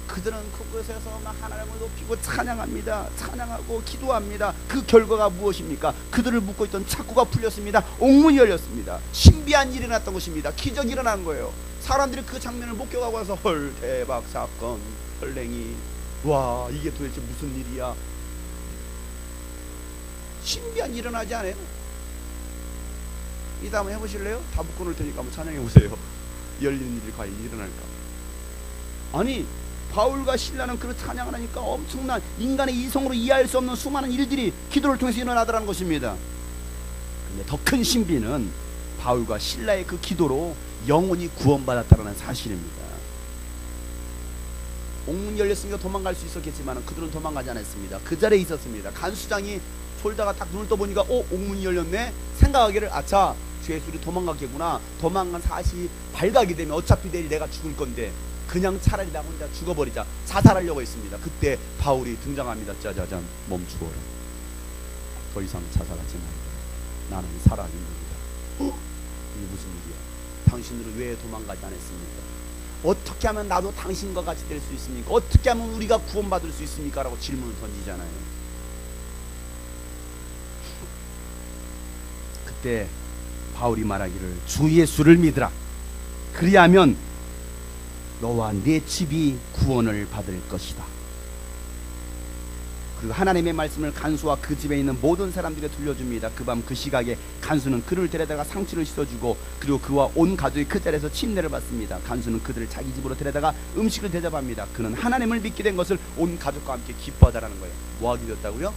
그들은 그곳에서 막 하나님을 높이고 찬양합니다. 찬양하고 기도합니다. 그 결과가 무엇입니까? 그들을 묶고 있던 착고가 풀렸습니다. 옥문이 열렸습니다. 신비한 일이 일어났던 것입니다. 기적이 일어난 거예요. 사람들이 그 장면을 목격하고 나서 헐 대박 사건 헐랭이 와 이게 도대체 무슨 일이야. 신비한 일이 일어나지 않아요? 이따 한번 해보실래요? 다 묶어놓을 테니까 한번 찬양해보세요. 열리는 일이 과연 일어날까? 아니 바울과 실라는 그를 찬양을 하니까 엄청난 인간의 이성으로 이해할 수 없는 수많은 일들이 기도를 통해서 일어나더라는 것입니다. 근데 더 큰 신비는 바울과 실라의 그 기도로 영혼이 구원받았다는 사실입니다. 옥문이 열렸으니까 도망갈 수 있었겠지만 그들은 도망가지 않았습니다. 그 자리에 있었습니다. 간수장이 졸다가 딱 눈을 떠보니까 옥문이 열렸네 생각하기를 아차 주 예수를 도망갔겠구나. 도망간 사실이 발각이 되면 어차피 내일 내가 죽을 건데 그냥 차라리 나 혼자 죽어버리자 자살하려고 했습니다. 그때 바울이 등장합니다. 짜자잔 멈추어라. 더 이상 자살하지 말고 나는 살아있습니다. 이게 무슨 일이야? 당신들은 왜 도망가지 않았습니까? 어떻게 하면 나도 당신과 같이 될 수 있습니까? 어떻게 하면 우리가 구원받을 수 있습니까? 라고 질문을 던지잖아요. 그때 바울이 말하기를 주 예수를 믿으라. 그리하면 너와 내 집이 구원을 받을 것이다. 그리고 하나님의 말씀을 간수와 그 집에 있는 모든 사람들에게 들려줍니다. 그 밤 그 시각에 간수는 그를 데려다가 상추를 씻어주고 그리고 그와 온 가족이 그 자리에서 침례를 받습니다. 간수는 그들을 자기 집으로 데려다가 음식을 대접합니다. 그는 하나님을 믿게 된 것을 온 가족과 함께 기뻐하다라는 거예요. 뭐하게 되었다고요?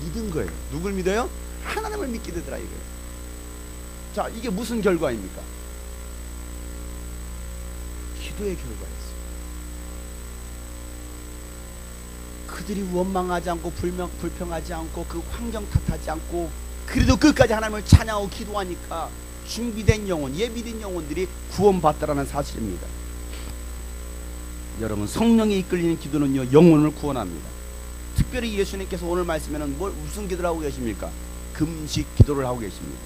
믿은 거예요. 누굴 믿어요? 하나님을 믿게 되더라 이거예요. 자, 이게 무슨 결과입니까? 기도의 결과였어요. 그들이 원망하지 않고 불평하지 않고 그 환경 탓하지 않고 그래도 끝까지 하나님을 찬양하고 기도하니까 준비된 영혼, 예비된 영혼들이 구원받다라는 사실입니다. 여러분, 성령에 이끌리는 기도는요 영혼을 구원합니다. 특별히 예수님께서 오늘 말씀에는 무슨 기도를 하고 계십니까? 금식 기도를 하고 계십니다.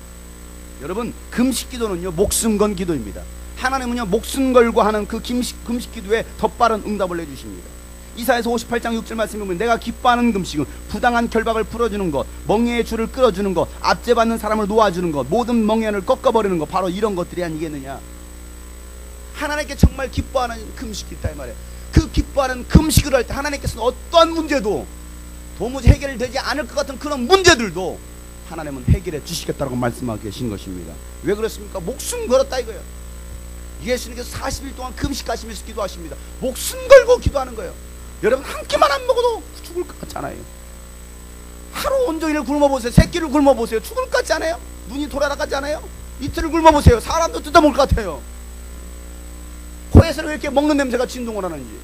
여러분, 금식 기도는요 목숨 건 기도입니다. 하나님은요 목숨 걸고 하는 그 금식 기도에 더 빠른 응답을 내주십니다. 이사야서 58장 6절 말씀에 보면 내가 기뻐하는 금식은 부당한 결박을 풀어주는 것, 멍에의 줄을 끌어주는 것, 압제받는 사람을 놓아주는 것, 모든 멍에를 꺾어버리는 것, 바로 이런 것들이 아니겠느냐. 하나님께 정말 기뻐하는 금식이 있다 이 말이에요. 그 기뻐하는 금식을 할 때 하나님께서는 어떠한 문제도 도무지 해결되지 않을 것 같은 그런 문제들도 하나님은 해결해 주시겠다고 말씀하고 계신 것입니다. 왜 그렇습니까? 목숨 걸었다 이거예요. 예수님께서 40일 동안 금식하시면서 기도하십니다. 목숨 걸고 기도하는 거예요. 여러분, 한 끼만 안 먹어도 죽을 것 같잖아요. 하루 온종일 굶어보세요. 새끼를 굶어보세요. 죽을 것 같지 않아요? 눈이 돌아가지 않아요? 이틀을 굶어보세요. 사람도 뜯어먹을 것 같아요. 코에서 왜 이렇게 먹는 냄새가 진동을 하는지.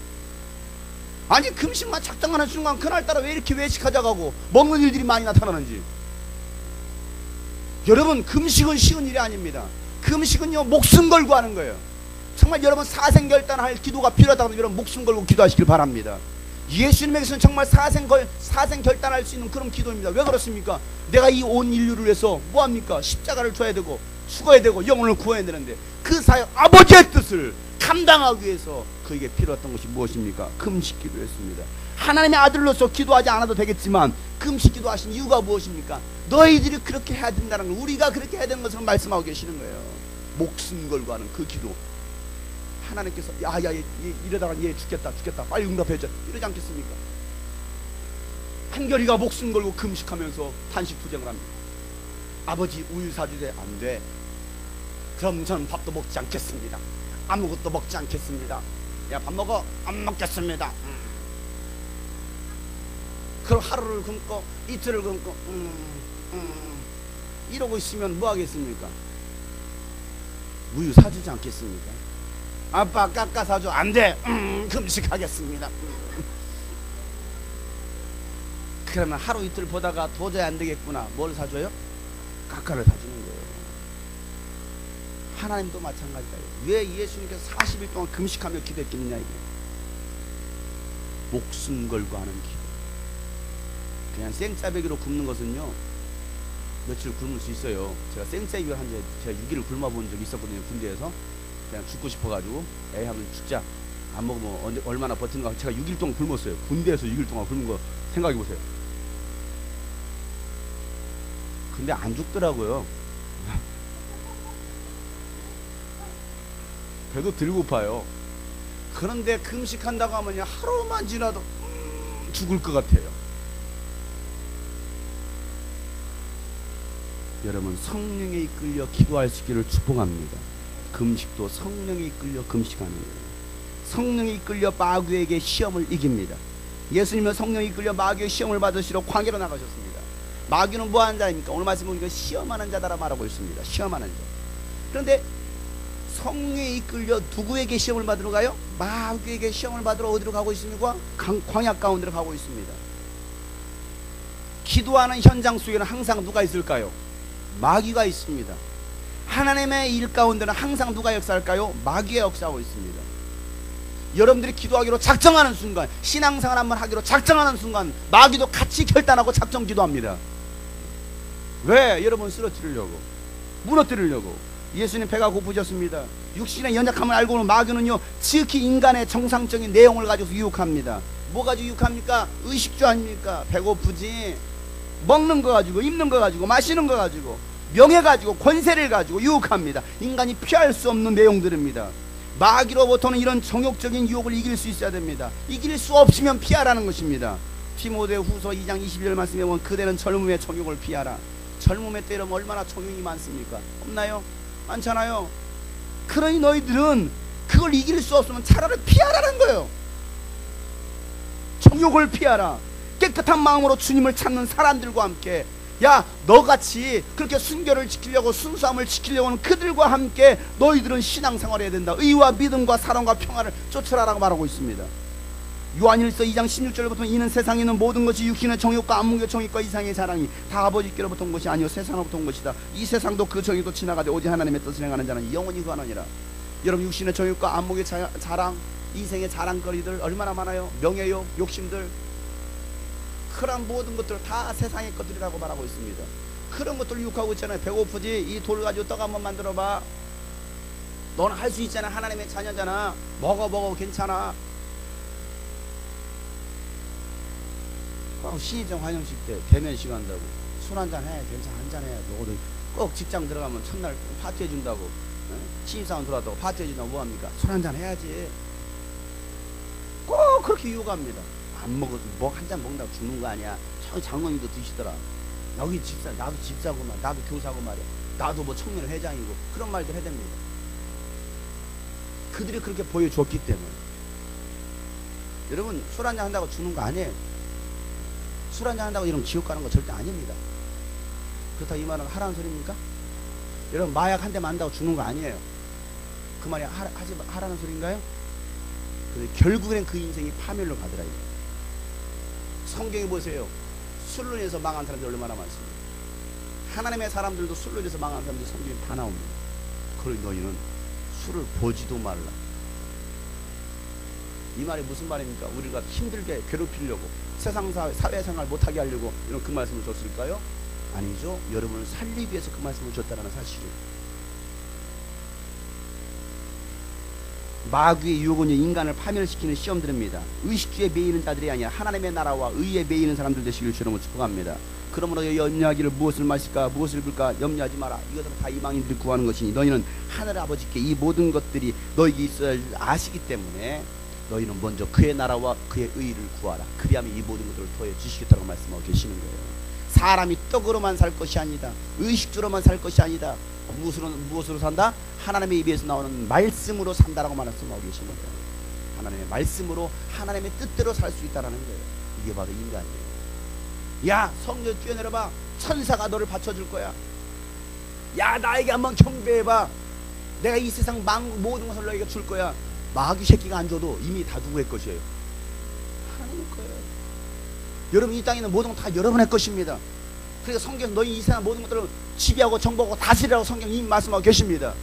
아니, 금식만 작정하는 순간 그날따라 왜 이렇게 외식하자가고 먹는 일들이 많이 나타나는지. 여러분, 금식은 쉬운 일이 아닙니다. 금식은요 목숨 걸고 하는 거예요. 정말 여러분 사생결단할 기도가 필요하다고 하면 여러분 목숨 걸고 기도하시길 바랍니다. 예수님에게서는 정말 사생결단할 수 있는 그런 기도입니다. 왜 그렇습니까? 내가 이 온 인류를 위해서 뭐합니까? 십자가를 져야 되고 죽어야 되고 영혼을 구해야 되는데 그 사역 아버지의 뜻을 감당하기 위해서 그에게 필요했던 것이 무엇입니까? 금식 기도였습니다. 하나님의 아들로서 기도하지 않아도 되겠지만 금식 기도하신 이유가 무엇입니까? 너희들이 그렇게 해야 된다는 걸, 우리가 그렇게 해야 되는 것을 말씀하고 계시는 거예요. 목숨 걸고 하는 그 기도. 하나님께서 야야 이러다가 얘 죽겠다 빨리 응답해줘 이러지 않겠습니까? 한결이가 목숨 걸고 금식하면서 탄식 투쟁을 합니다. 아버지 우유 사주세. 안 돼. 그럼 저는 밥도 먹지 않겠습니다. 아무것도 먹지 않겠습니다. 야, 밥 먹어. 안 먹겠습니다. 그럼 하루를 굶고 이틀을 굶고 이러고 있으면 뭐 하겠습니까? 우유 사주지 않겠습니까? 아빠 깎아 사줘. 안 돼. 금식하겠습니다. 그러면 하루 이틀 보다가 도저히 안 되겠구나. 뭘 사줘요? 깎아를 사주는 거예요. 하나님도 마찬가지다. 왜 예수님께서 40일 동안 금식하며 기도했겠느냐 이게. 목숨 걸고 하는 기도. 그냥 생짜배기로 굶는 것은요 며칠 굶을 수 있어요. 제가 생짜배기를 한 지 제가 6일을 굶어본 적이 있었거든요. 군대에서. 그냥 죽고 싶어가지고 에이 하면 죽자, 안 먹으면 얼마나 버티는가. 제가 6일 동안 굶었어요. 군대에서 6일 동안 굶은 거 생각해보세요. 근데 안 죽더라고요. 배도 덜 고파요. 그런데 금식한다고 하면 하루만 지나도 죽을 것 같아요. 여러분, 성령에 이끌려 기도할 수 있기를 축복합니다. 금식도 성령에 이끌려 금식하는 거예요. 성령에 이끌려 마귀에게 시험을 이깁니다. 예수님은 성령에 이끌려 마귀의 시험을 받으시러 광야로 나가셨습니다. 마귀는 뭐하는 자입니까? 오늘 말씀 보니까 시험하는 자다라 말하고 있습니다. 시험하는 자. 그런데 성령에 이끌려 누구에게 시험을 받으러 가요? 마귀에게 시험을 받으러 어디로 가고 있습니까? 광야 가운데로 가고 있습니다. 기도하는 현장 속에는 항상 누가 있을까요? 마귀가 있습니다. 하나님의 일 가운데는 항상 누가 역사할까요? 마귀가 역사하고 있습니다. 여러분들이 기도하기로 작정하는 순간, 신앙생활 한번 하기로 작정하는 순간 마귀도 같이 결단하고 작정 기도합니다. 왜? 여러분 쓰러뜨리려고, 무너뜨리려고. 예수님 배가 고프셨습니다. 육신의 연약함을 알고는 마귀는요 지극히 인간의 정상적인 내용을 가지고 유혹합니다. 뭐 가지고 유혹합니까? 의식주 아닙니까? 배고프지, 먹는 거 가지고, 입는 거 가지고, 마시는 거 가지고, 명예 가지고, 권세를 가지고 유혹합니다. 인간이 피할 수 없는 내용들입니다. 마귀로부터는 이런 정욕적인 유혹을 이길 수 있어야 됩니다. 이길 수 없으면 피하라는 것입니다. 디모데후서 2장 22절 말씀에 보면 그대는 젊음의 정욕을 피하라. 젊음의 때는 얼마나 정욕이 많습니까? 없나요? 많잖아요. 그러니 너희들은 그걸 이길 수 없으면 차라리 피하라는 거예요. 정욕을 피하라. 깨끗한 마음으로 주님을 찾는 사람들과 함께, 야 너같이 그렇게 순결을 지키려고 순수함을 지키려고 하는 그들과 함께 너희들은 신앙생활을 해야 된다. 의와 믿음과 사랑과 평화를 쫓으라라고 말하고 있습니다. 요한일서 2장 16절부터 이는 세상에 있는 모든 것이 육신의 정욕과 안목의 정욕과 이상의 자랑이 다 아버지께로부터 온 것이 아니요 세상으로부터 온 것이다. 이 세상도 그 정욕도 지나가되 오직 하나님의 뜻을 행하는 자는 영원히 거하느니라. 여러분, 육신의 정욕과 안목의 자랑, 인생의 자랑거리들 얼마나 많아요. 명예욕, 욕심들, 그런 모든 것들 다 세상의 것들이라고 말하고 있습니다. 그런 것들 유혹하고 있잖아요. 배고프지? 이 돌 가지고 떡 한번 만들어봐. 너는 할 수 있잖아. 하나님의 자녀잖아. 먹어 괜찮아. 신입생 환영식 때 대면식 한다고 술 한잔 해, 괜찮아, 한잔 해. 너도 꼭 직장 들어가면 첫날 파티 해준다고, 신입사원 들어왔다고 파티 해준다고 뭐합니까? 술 한잔 해야지. 꼭 그렇게 유혹합니다. 안 먹어도 뭐 한 잔 먹는다고 죽는 거 아니야. 저 장로님도 드시더라. 여기 집사, 나도 집사고만, 나도 교사고 말이야. 나도 뭐 청년 회장이고, 그런 말들 해댑니다. 그들이 그렇게 보여줬기 때문에. 여러분, 술 한잔 한다고 죽는 거 아니에요. 술 한잔 한다고 이러면 지옥 가는 거 절대 아닙니다. 그렇다고 이 말은 하라는 소리입니까? 여러분, 마약 한 대만 한다고 죽는 거 아니에요. 그 말이 하라는 소리인가요? 결국에는 그 인생이 파멸로 가더라. 성경에 보세요. 술로 인해서 망한 사람들 얼마나 많습니다. 하나님의 사람들도 술로 인해서 망한 사람들 성경에 다 나옵니다. 그러니 너희는 술을 보지도 말라. 이 말이 무슨 말입니까? 우리가 힘들게 괴롭히려고, 사회생활 못하게 하려고 이런 그 말씀을 줬을까요? 아니죠. 여러분을 살리기 위해서 그 말씀을 줬다는 사실이에요. 마귀의 유혹은 인간을 파멸시키는 시험들입니다. 의식주에 매이는 자들이 아니라 하나님의 나라와 의에 매이는 사람들 되시길 주님을 축복합니다. 그러므로 염려하기를 무엇을 마실까 무엇을 입을까 염려하지 마라. 이것은 다 이방인들이 구하는 것이니 너희는 하늘 아버지께 이 모든 것들이 너에게 있어야 할 아시기 때문에 너희는 먼저 그의 나라와 그의 의를 구하라. 그리하면 이 모든 것들을 더해 주시겠다고 말씀하고 계시는 거예요. 사람이 떡으로만 살 것이 아니다. 의식주로만 살 것이 아니다. 무엇으로 산다? 하나님의 입에서 나오는 말씀으로 산다라고 말씀하고 계신 거예요. 하나님의 말씀으로 하나님의 뜻대로 살 수 있다라는 거예요. 이게 바로 인간이에요. 야, 성령 뛰어내려봐. 천사가 너를 받쳐줄 거야. 야, 나에게 한번 경배해봐. 내가 이 세상 모든 것을 너에게 줄 거야. 마귀 새끼가 안 줘도 이미 다 누구의 것이에요? 하나님의 거예요. 여러분, 이 땅에 있는 모든 건 다 여러분의 것입니다. 그래서 성경에서 너희 이 세상 모든 것들을 지배하고 정복하고 다스리라고 성경 이미 말씀하고 계십니다.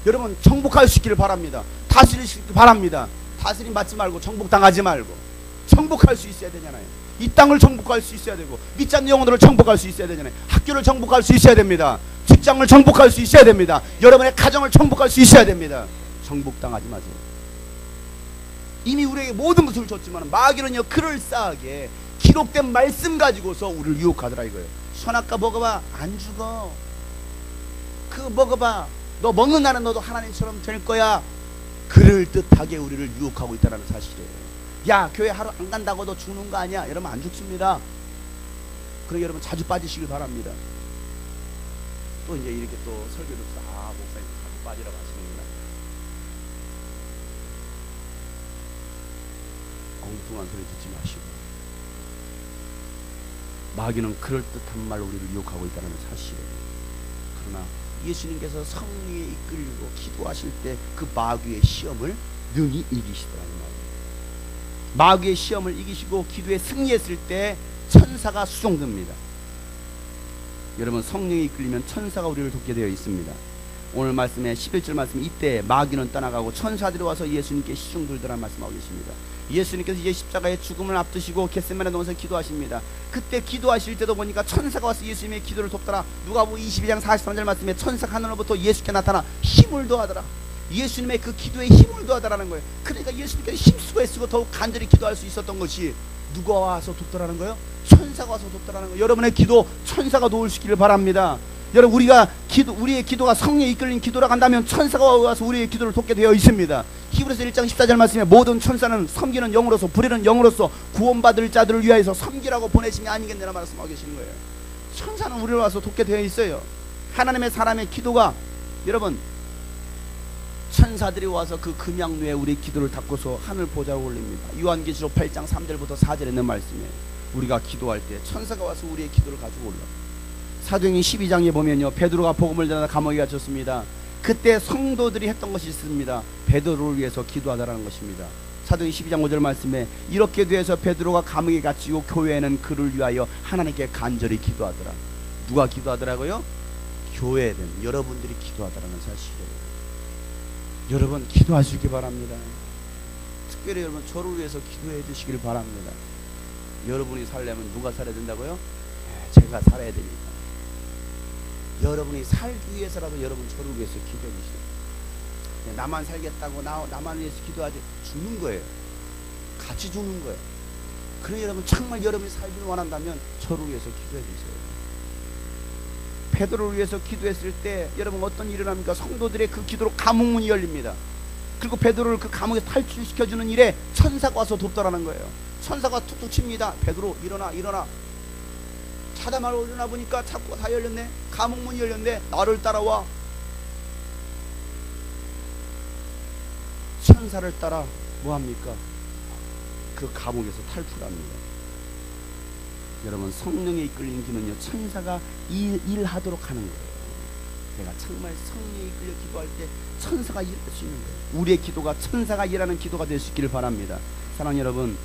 여러분 정복할 수 있기를 바랍니다. 다스리시길 바랍니다. 다스림 받지 말고 정복당하지 말고 정복할 수 있어야 되잖아요. 이 땅을 정복할 수 있어야 되고 믿지 않는 영혼들을 정복할 수 있어야 되잖아요. 학교를 정복할 수 있어야 됩니다. 직장을 정복할 수 있어야 됩니다. 여러분의 가정을 정복할 수 있어야 됩니다. 정복당하지 마세요. 이미 우리에게 모든 것을 줬지만 마귀는요 그럴싸하게 기록된 말씀 가지고서 우리를 유혹하더라 이거예요. 선악과 먹어봐 안 죽어. 그거 먹어봐 너 먹는 날은 너도 하나님처럼 될 거야. 그럴듯하게 우리를 유혹하고 있다는 사실이에요. 야 교회 하루 안 간다고 너 죽는 거 아니야. 여러분 안 죽습니다. 그러니 여러분 자주 빠지시길 바랍니다. 또 이제 이렇게 또 설교도 목사님 자주 빠지라고 하시는구나. 엉뚱한 소리 듣지 마시고 마귀는 그럴듯한 말로 우리를 유혹하고 있다는 사실이에요. 그러나 예수님께서 성령에 이끌고 기도하실 때 그 마귀의 시험을 능히 이기시더라는 말이에요. 마귀의 시험을 이기시고 기도에 승리했을 때 천사가 수종됩니다. 여러분 성령에 이끌리면 천사가 우리를 돕게 되어 있습니다. 오늘 말씀에 11절 말씀 이때 마귀는 떠나가고 천사들이 와서 예수님께 시중들더라 말씀하고 계십니다. 예수님께서 이제 십자가의 죽음을 앞두시고 겟세마네 동산에서 기도하십니다. 그때 기도하실 때도 보니까 천사가 와서 예수님의 기도를 돕더라. 누가복음 22장 43절 말씀에 천사가 하늘로부터 예수께 나타나 힘을 더하더라. 예수님의 그 기도에 힘을 더하더라는 거예요. 그러니까 예수님께서 힘쓰고 애쓰고 더욱 간절히 기도할 수 있었던 것이 누가 와서 돕더라는 거예요? 천사가 와서 돕더라는 거예요. 여러분의 기도 천사가 도우시기를 바랍니다. 여러분 우리의 기도가 성령에 이끌린 기도라 한다면 천사가 와서 우리의 기도를 돕게 되어 있습니다. 히브리서 1장 14절 말씀에 모든 천사는 섬기는 영으로서 부리는 영으로서 구원받을 자들을 위하여서 섬기라고 보내심이 아니겠느냐 말씀하고 계시는 거예요. 천사는 우리를 와서 돕게 되어 있어요. 하나님의 사람의 기도가 여러분 천사들이 와서 그 금양루에 우리 기도를 닦고서 하늘 보좌로 올립니다. 요한계시록 8장 3절부터 4절에 있는 말씀에 우리가 기도할 때 천사가 와서 우리의 기도를 가지고 올라. 사도행전 12장에 보면요 베드로가 복음을 전하다 감옥에 갇혔습니다. 그때 성도들이 했던 것이 있습니다. 베드로를 위해서 기도하다라는 것입니다. 사도행전 12장 5절 말씀에 이렇게 돼서 베드로가 감옥에 갇히고 교회는 그를 위하여 하나님께 간절히 기도하더라. 누가 기도하더라고요? 교회는 여러분들이 기도하더라는 사실이에요. 여러분 기도하시기 바랍니다. 특별히 여러분 저를 위해서 기도해 주시길 바랍니다. 여러분이 살려면 누가 살아야 된다고요? 제가 살아야 됩니다. 여러분이 살기 위해서라도 여러분 저를 위해서 기도해 주세요. 나만 살겠다고 나만 위해서 기도하지 죽는 거예요. 같이 죽는 거예요. 그러니 여러분 정말 여러분이 살기를 원한다면 저를 위해서 기도해 주세요. 베드로를 위해서 기도했을 때 여러분 어떤 일을 합니까? 성도들의 그 기도로 감옥문이 열립니다. 그리고 베드로를 그 감옥에서 탈출시켜주는 일에 천사가 와서 돕더라는 거예요. 천사가 툭툭 칩니다. 베드로 일어나 일어나. 차다마로 일어나 보니까 창고가 다 열렸네. 감옥문이 열렸네. 나를 따라와. 천사를 따라 뭐합니까? 그 감옥에서 탈출합니다. 여러분 성령에 이끌린 기는요 천사가 일하도록 하는 거예요. 내가 정말 성령에 이끌려 기도할 때 천사가 일할 수 있는 거예요. 우리의 기도가 천사가 일하는 기도가 될 수 있기를 바랍니다. 사랑하는 여러분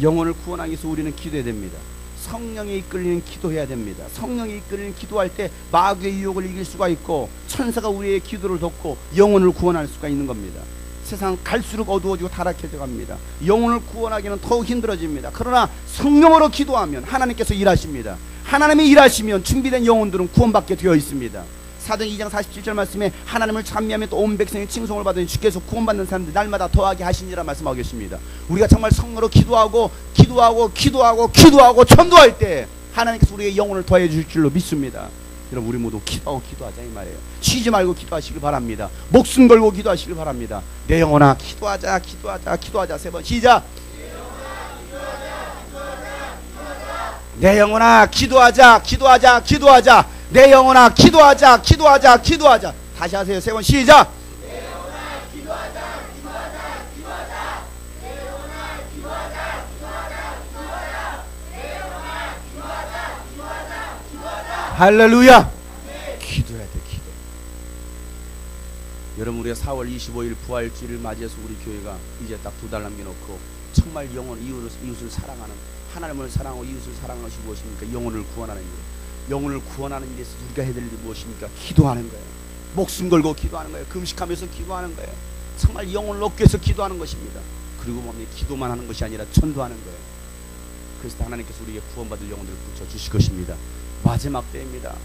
영혼을 구원하기 위해서 우리는 기도해야 됩니다. 성령에 이끌리는 기도해야 됩니다. 성령에 이끌리는 기도할 때 마귀의 유혹을 이길 수가 있고 천사가 우리의 기도를 돕고 영혼을 구원할 수가 있는 겁니다. 세상 갈수록 어두워지고 타락해져 갑니다. 영혼을 구원하기는 더욱 힘들어집니다. 그러나 성령으로 기도하면 하나님께서 일하십니다. 하나님이 일하시면 준비된 영혼들은 구원받게 되어 있습니다. 사도행전 2장 47절 말씀에 하나님을 찬미하며 또 온 백성의 칭송을 받으니 주께서 구원받는 사람들 날마다 더하게 하시니라 말씀하고 계십니다. 우리가 정말 성령으로 기도하고 전도할 때 하나님께서 우리의 영혼을 더해 주실 줄로 믿습니다. 여러분 우리 모두 기도하고 기도하자 이 말이에요. 쉬지 말고 기도하시길 바랍니다. 목숨 걸고 기도하시길 바랍니다. 내 영혼아 기도하자. 세 번 시작. 내 영혼아 기도하자. 내 영혼아 기도하자. 다시 하세요. 세 번 시작. 내 영혼아 기도하자. 내 영혼아 기도하자. 내 영혼아 기도하자. 할렐루야. 기도해야 돼. 기도. 여러분 우리가 4월 25일 부활주일을 맞이해서 우리 교회가 이제 딱 2달 남겨놓고 정말 이웃을 사랑하는 하나님을 사랑하고 이웃을 사랑하는 것이 무엇입니까? 영혼을 구원하는 일. 영혼을 구원하는 일에서 우리가 해야 될 일이 무엇입니까? 기도하는 거예요. 목숨 걸고 기도하는 거예요. 금식하면서 기도하는 거예요. 정말 영혼을 얻기 위해서 기도하는 것입니다. 그리고 보면 기도만 하는 것이 아니라 전도하는 거예요. 그래서 하나님께서 우리에게 구원받을 영혼들을 붙여주실 것입니다. 마지막 때입니다.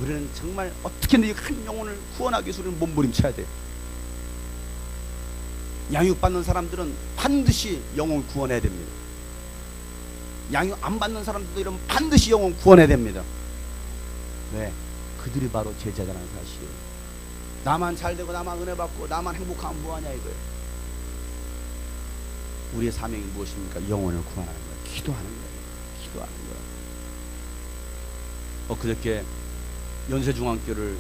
우리는 정말 어떻게든 한 영혼을 구원하기 위해서 우리는 몸부림쳐야 돼요. 양육받는 사람들은 반드시 영혼 구원해야 됩니다. 양육 안 받는 사람들도 이러면 반드시 영혼 구원해야 됩니다. 왜? 그들이 바로 제자라는 사실이에요. 나만 잘되고 나만 은혜 받고 나만 행복하면 뭐하냐 이거예요. 우리의 사명이 무엇입니까? 영혼을 구원하는 거예요. 기도하는 거예요. 기도하는 거예요. 그저께 연세중앙교를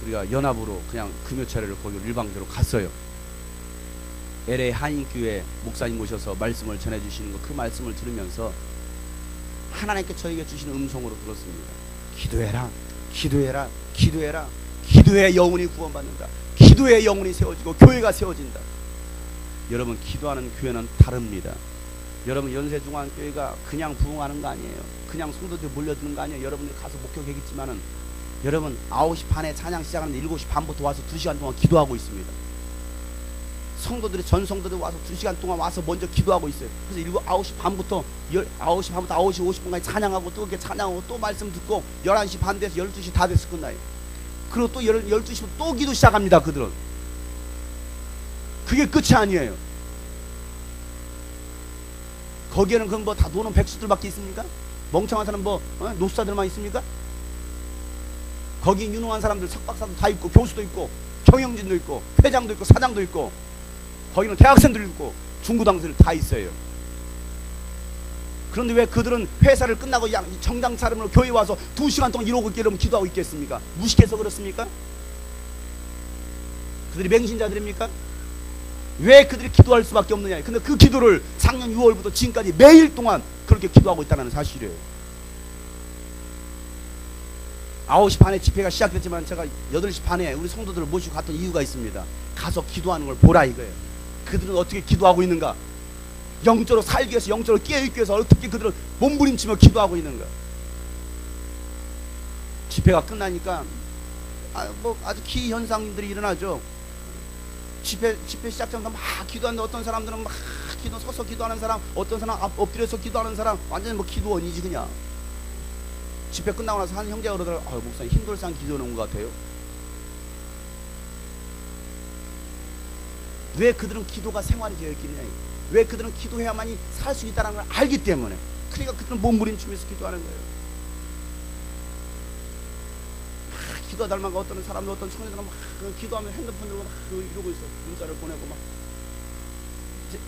우리가 연합으로 그냥 금요차례를 거기 일방적으로 갔어요. LA 한인교회 목사님 모셔서 말씀을 전해주시는 거, 그 말씀을 들으면서 하나님께 저에게 주시는 음성으로 들었습니다. 기도해라, 기도해라, 기도해라. 기도해 영혼이 구원받는다. 기도해 영혼이 세워지고 교회가 세워진다. 여러분, 기도하는 교회는 다릅니다. 여러분, 연세중앙교회가 그냥 부흥하는 거 아니에요. 그냥 성도들이 몰려드는 거 아니에요. 여러분들이 가서 목격하겠지만은 여러분 9시 반에 찬양 시작하는데 7시 반부터 와서 2시간 동안 기도하고 있습니다. 성도들이 전 성도들이 와서 2시간 동안 와서 먼저 기도하고 있어요. 그래서 9시 반부터 9시 50분까지 찬양하고 또 이렇게 찬양하고 또 말씀 듣고 11시 반 돼서 12시 다 돼서 끝나요. 그리고 또 12시부터 또 기도 시작합니다. 그들은. 그게 끝이 아니에요. 거기에는 그럼 뭐 다 노는 백수들밖에 있습니까? 멍청한 사람 노수사들만 있습니까? 거기 유능한 사람들 석박사도 다 있고 교수도 있고 경영진도 있고 회장도 있고 사장도 있고 거기는 대학생들 있고 중고등학생들 다 있어요. 그런데 왜 그들은 회사를 끝나고 정장 차림으로 교회 와서 2시간 동안 이러고 이러면 기도하고 있겠습니까? 무식해서 그렇습니까? 그들이 맹신자들입니까? 왜 그들이 기도할 수밖에 없느냐. 근데 그 기도를 작년 6월부터 지금까지 매일 동안 그렇게 기도하고 있다는 사실이에요. 9시 반에 집회가 시작됐지만 제가 8시 반에 우리 성도들을 모시고 갔던 이유가 있습니다. 가서 기도하는 걸 보라 이거예요. 그들은 어떻게 기도하고 있는가? 영적으로 살기 위해서, 영적으로 깨어있기 위해서 어떻게 그들은 몸부림치며 기도하고 있는가? 집회가 끝나니까 아주 기현상들이 일어나죠. 집회 시작하면서 막 기도하는데 어떤 사람들은 막 서서 기도하는 사람, 어떤 사람 엎드려서 기도하는 사람, 완전히 뭐 기도원이지 그냥. 집회 끝나고 나서 한 형제가 그러더라고요. 목사님 힘들상 기도하는 온 것 같아요. 왜 그들은 기도가 생활이 되어 있겠느냐. 왜 그들은 기도해야만이 살 수 있다는 걸 알기 때문에. 그러니까 그들은 몸부림치면서 기도하는 거예요. 막 기도하다 말고 어떤 사람들, 어떤 청년들은 막 기도하면 핸드폰 들고 막 이러고 있어. 문자를 보내고 막.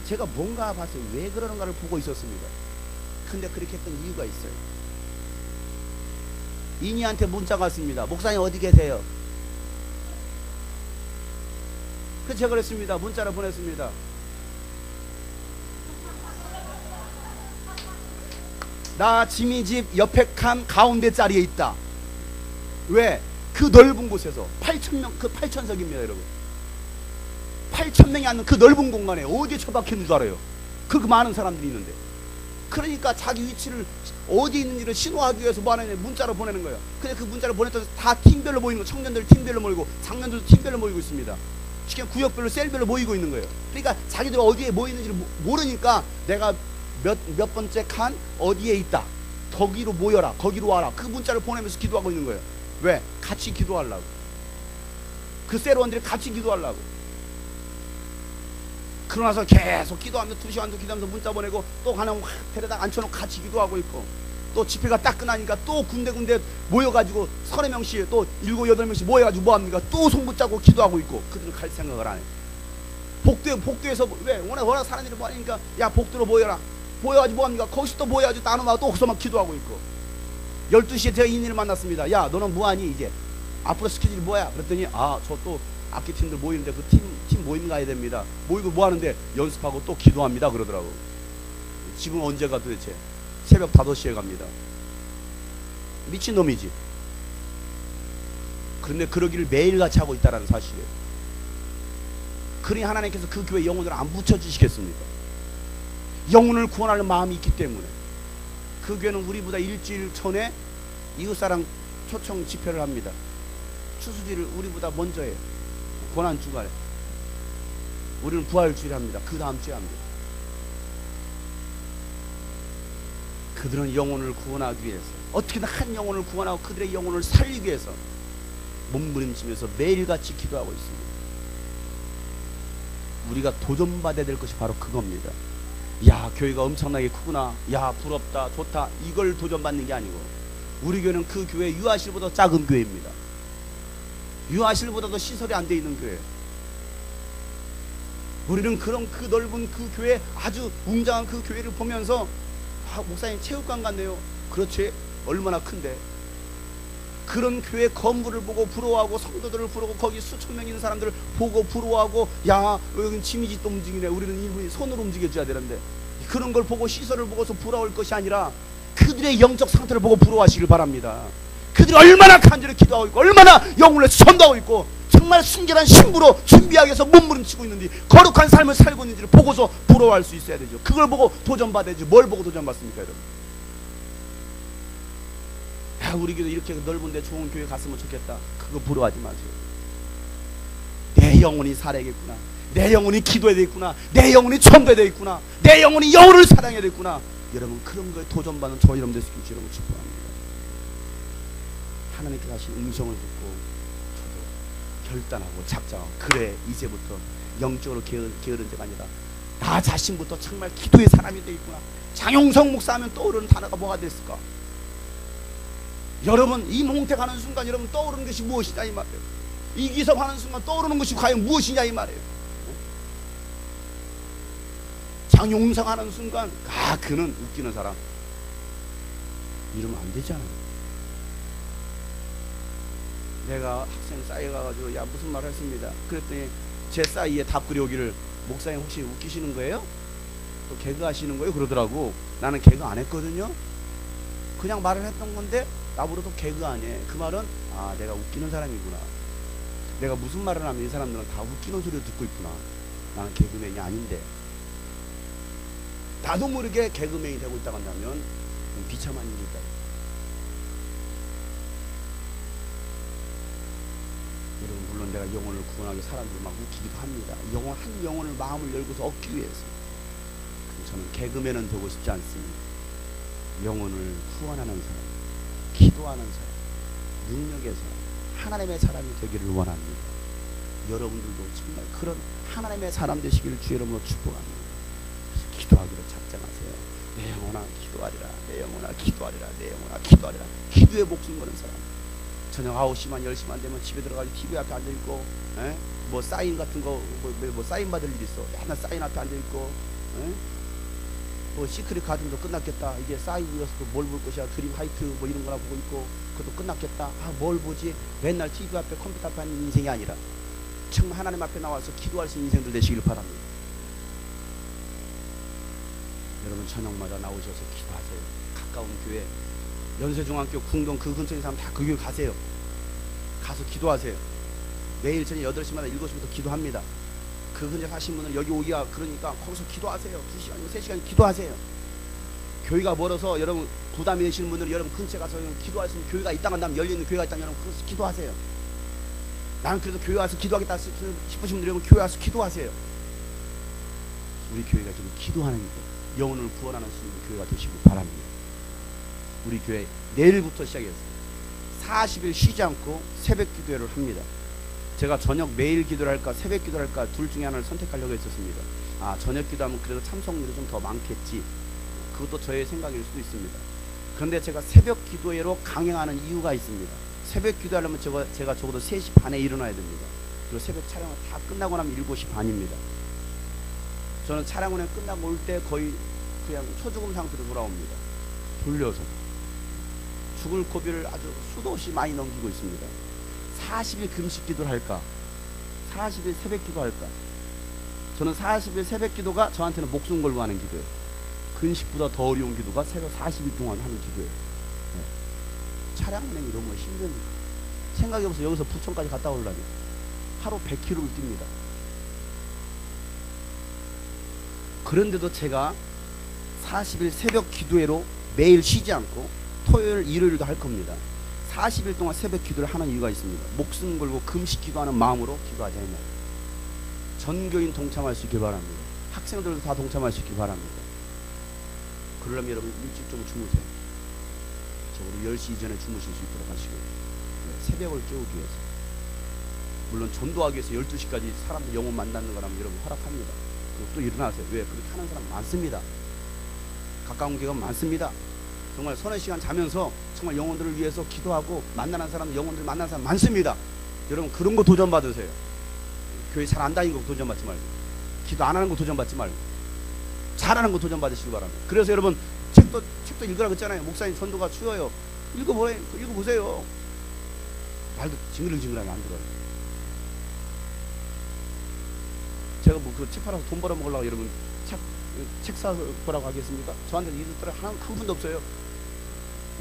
제가 뭔가 봤어요. 왜 그러는가를 보고 있었습니다. 근데 그렇게 했던 이유가 있어요. 이니한테 문자가 왔습니다. 목사님 어디 계세요? 그래서 제가 그랬습니다. 문자를 보냈습니다. 나 지미 집 옆에 칸 가운데 자리에 있다. 왜? 그 넓은 곳에서 8,000명, 그 8,000석입니다 여러분. 8,000명이 앉는 그 넓은 공간에 어디에 처박혔는 줄 알아요? 그 많은 사람들이 있는데. 그러니까 자기 위치를 어디 있는지를 신호하기 위해서 뭐 하느냐, 문자로 보내는 거예요. 근데 그 문자를 보냈더니 다 팀별로 모이는 거, 청년들 팀별로 모이고 장년들도 팀별로 모이고 있습니다. 쉽게 구역별로 셀별로 모이고 있는 거예요. 그러니까 자기들 어디에 모이는지를 모르니까 내가 몇 번째 칸 어디에 있다, 거기로 모여라, 거기로 와라, 그 문자를 보내면서 기도하고 있는 거예요. 왜? 같이 기도하려고. 그 셀원들이 같이 기도하려고. 그러나서 계속 기도하면서 2시간도 기도하면서 문자 보내고 또 하나 확 데려다 앉혀놓고 같이 기도하고 있고, 또 집회가 딱 끝나니까 또 군데군데 모여가지고 30명씩 또 7, 8명씩 모여가지고 뭐합니까? 또 송부 짜고 기도하고 있고. 그들은 갈 생각을 안 해. 복도에서 왜? 워낙 사람들이 모이니까 야 복도로 모여라. 모여가지고 뭐합니까? 거기서 또 모여가지고 나눠 또 거기서 막 기도하고 있고. 12시에 제가 이인을 만났습니다. 야 너는 뭐하니 이제? 앞으로 스케줄이 뭐야? 그랬더니 저 또 악기 팀들 모이는데 그 팀 모임 가야 됩니다. 모이고 뭐 하는데? 연습하고 또 기도합니다 그러더라고. 지금 언제 가 도대체? 새벽 5시에 갑니다. 미친놈이지. 그런데 그러기를 매일같이 하고 있다는 사실이에요. 그러니 하나님께서 그 교회 영혼을 안 붙여주시겠습니까? 영혼을 구원하는 마음이 있기 때문에. 그 교회는 우리보다 일주일 전에 이웃사랑 초청 집회를 합니다. 추수지를 우리보다 먼저 해요. 고난 주간에. 우리는 부활주일 합니다. 그 다음 주에 합니다. 그들은 영혼을 구원하기 위해서, 어떻게든 한 영혼을 구원하고 그들의 영혼을 살리기 위해서 몸부림치면서 매일같이 기도하고 있습니다. 우리가 도전받아야 될 것이 바로 그겁니다. 야, 교회가 엄청나게 크구나, 야, 부럽다, 좋다, 이걸 도전받는 게 아니고, 우리 교회는 그 교회 유아실보다 작은 교회입니다. 유아실보다도 시설이 안 돼 있는 교회. 우리는 그런 그 넓은 그 교회, 아주 웅장한 그 교회를 보면서, 아, 목사님 체육관 같네요. 그렇지, 얼마나 큰데. 그런 교회 건물을 보고 부러워하고, 성도들을 부러워하고, 거기 수천 명 있는 사람들을 보고 부러워하고, 야, 여기 지미지도 움직이네. 우리는 일부러 손으로 움직여줘야 되는데, 그런 걸 보고 시설을 보고서 부러울 것이 아니라 그들의 영적 상태를 보고 부러워하시길 바랍니다. 그들이 얼마나 간절히 기도하고 있고, 얼마나 영혼을 위해서 전도하고 있고, 정말 순결한 신부로 준비하기 위해서 몸부림치고 있는지, 거룩한 삶을 살고 있는지를 보고서 부러워할 수 있어야 되죠. 그걸 보고 도전받아야지. 뭘 보고 도전받습니까, 여러분? 야, 우리 교회 이렇게 넓은데 좋은 교회 갔으면 좋겠다. 그거 부러워하지 마세요. 내 영혼이 살아야겠구나. 내 영혼이 기도해야 되겠구나. 내 영혼이 전도해야 되겠구나. 내 영혼이 영혼을 사랑해야 되겠구나. 여러분, 그런 거에 도전받는 저 여러분 되시길 여러분 축복합니다. 하나님께서 하신 음성을 듣고 저도 결단하고 작정하고, 그래, 이제부터 영적으로 게으른 자가 아니라 나 자신부터 정말 기도의 사람이 되겠구나. 장용성 목사 하면 떠오르는 단어가 뭐가 됐을까? 여러분, 이 몽택 하는 순간 여러분 떠오르는 것이 무엇이냐 이 말이에요. 이기섭 하는 순간 떠오르는 것이 과연 무엇이냐 이 말이에요. 장용성 하는 순간, 아, 그는 웃기는 사람, 이러면 안 되잖아요. 내가 학생 싸이에 가가지고, 야, 무슨 말을 했습니다. 그랬더니 제 싸이에 답글이 오기를, 목사님 혹시 웃기시는 거예요? 또 개그 하시는 거예요? 그러더라고. 나는 개그 안 했거든요. 그냥 말을 했던 건데 나보고도 개그 아니에요. 그 말은, 아, 내가 웃기는 사람이구나. 내가 무슨 말을 하면 이 사람들은 다 웃기는 소리를 듣고 있구나. 나는 개그맨이 아닌데. 나도 모르게 개그맨이 되고 있다고 한다면 비참한 일이다. 여러분, 물론 내가 영혼을 구원하기 사람들 막 웃기기도 합니다. 한 영혼을 마음을 열고서 얻기 위해서. 저는 개그맨은 되고 싶지 않습니다. 영혼을 후원하는 사람, 기도하는 사람, 능력의 사람, 하나님의 사람이 되기를 원합니다. 여러분들도 정말 그런 하나님의 사람 되시기를 주 여러분으로 축복합니다. 기도하기로 작정하세요. 내 영혼아 기도하리라, 내 영혼아 기도하리라, 내 영혼아 기도하리라. 기도에 목숨 거는 사람. 저녁 9시만 10시만 되면 집에 들어가서 TV 앞에 앉아있고, 뭐 사인 같은 거, 뭐 사인 받을 일 있어. 맨날 사인 앞에 앉아있고, 뭐 시크릿 가든도 끝났겠다. 이제 사인이어서도 뭘 볼 것이야. 드림 하이트 뭐 이런 거나 보고 있고, 그것도 끝났겠다. 아, 뭘 보지? 맨날 TV 앞에 컴퓨터 앞에 하는 인생이 아니라 정말 하나님 앞에 나와서 기도할 수 있는 인생들 되시길 바랍니다. 여러분, 저녁마다 나오셔서 기도하세요. 가까운 교회, 연세중앙교, 궁동 그 근처에 있는 사람 다 그 교회 가세요. 가서 기도하세요. 매일 저녁 8시마다 7시부터 기도합니다. 그 근처에 사신 분은 여기 오기가 그러니까 거기서 기도하세요. 2시간, 3시간 기도하세요. 교회가 멀어서 여러분 부담이 되시는 분들은 여러분 근처에 가서 기도할 수 있는 교회가 있다고 한다면, 열려있는 교회가 있다면 여러분 거기서 기도하세요. 나는 그래도 교회 와서 기도하겠다 싶으신 분들 여러분 교회 와서 기도하세요. 우리 교회가 지금 기도하는 거, 영혼을 구원하는 수 있는 교회가 되시길 바랍니다. 우리 교회 내일부터 시작해서 40일 쉬지 않고 새벽 기도회를 합니다. 제가 저녁 매일 기도를 할까 새벽 기도를 할까 둘 중에 하나를 선택하려고 했었습니다. 아, 저녁 기도하면 그래도 참석률이 좀 더 많겠지. 그것도 저의 생각일 수도 있습니다. 그런데 제가 새벽 기도회로 강행하는 이유가 있습니다. 새벽 기도하려면 제가 적어도 3시 반에 일어나야 됩니다. 그리고 새벽 촬영을 다 끝나고 나면 7시 반입니다. 저는 촬영을 끝나고 올 때 거의 그냥 초죽음 상태로 돌아옵니다. 졸려서 죽을 고비를 아주 수도 없이 많이 넘기고 있습니다. 40일 금식 기도를 할까? 40일 새벽 기도 할까? 저는 40일 새벽 기도가 저한테는 목숨 걸고 하는 기도예요. 금식보다 더 어려운 기도가 새벽 40일 동안 하는 기도예요. 차량 운행이 너무 힘듭니다. 생각해보세요. 여기서 부천까지 갔다 오려면 하루 100km를 뜁니다. 그런데도 제가 40일 새벽 기도회로 매일 쉬지 않고 토요일, 일요일도 할 겁니다. 40일 동안 새벽 기도를 하는 이유가 있습니다. 목숨 걸고 금식 기도하는 마음으로 기도하자 이 말. 전교인 동참할 수 있길 바랍니다. 학생들도 다 동참할 수 있길 바랍니다. 그러려면 여러분 일찍 좀 주무세요. 적어도 10시 이전에 주무실 수 있도록 하시고, 새벽을 깨우기 위해서, 물론 전도하기 위해서 12시까지 사람들 영혼 만나는 거라면 여러분 허락합니다. 그리고 또 일어나세요. 왜? 그렇게 하는 사람 많습니다. 가까운 기간 많습니다. 정말 서너 시간 자면서 정말 영혼들을 위해서 기도하고 만나는 사람, 영혼들 만나는 사람 많습니다. 여러분 그런 거 도전 받으세요. 교회 잘 안 다니는 거 도전 받지 말고, 기도 안 하는 거 도전 받지 말고, 잘하는 거 도전 받으시기 바랍니다. 그래서 여러분 책도 읽으라고 했잖아요. 목사님 전도가 쉬워요. 읽어보세요. 말도 징글징글하게 안 들어요. 제가 뭐 그 책 팔아서 돈 벌어 먹으려고 여러분 책 사보라고 하겠습니까? 저한테 이웃들 한 분도 없어요.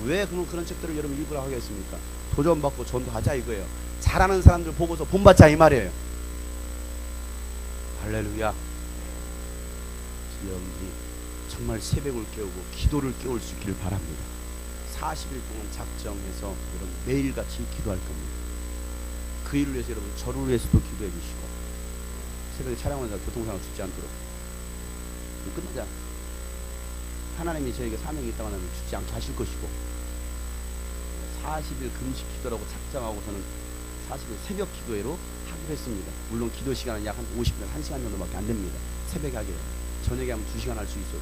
왜 그런 책들을 여러분 읽으라고 하겠습니까? 도전받고 전도하자 이거예요. 잘하는 사람들 보고서 본받자 이 말이에요. 할렐루야. 여러분들이 정말 새벽을 깨우고 기도를 깨울 수 있기를 바랍니다. 40일 동안 작정해서 여러분 매일같이 기도할 겁니다. 그 일을 위해서 여러분 저를 위해서도 기도해 주시고, 새벽에 촬영하면서 교통사고 죽지 않도록 끝나자. 하나님이 저에게 사명이 있다고 하면 죽지 않게 하실 것이고, 40일 금식 기도라고 작정하고 저는 40일 새벽 기도회로 하기로 했습니다. 물론 기도 시간은 약 한 50분, 1시간 정도밖에 안 됩니다. 새벽에 하기로. 저녁에 하면 2시간 할 수 있어도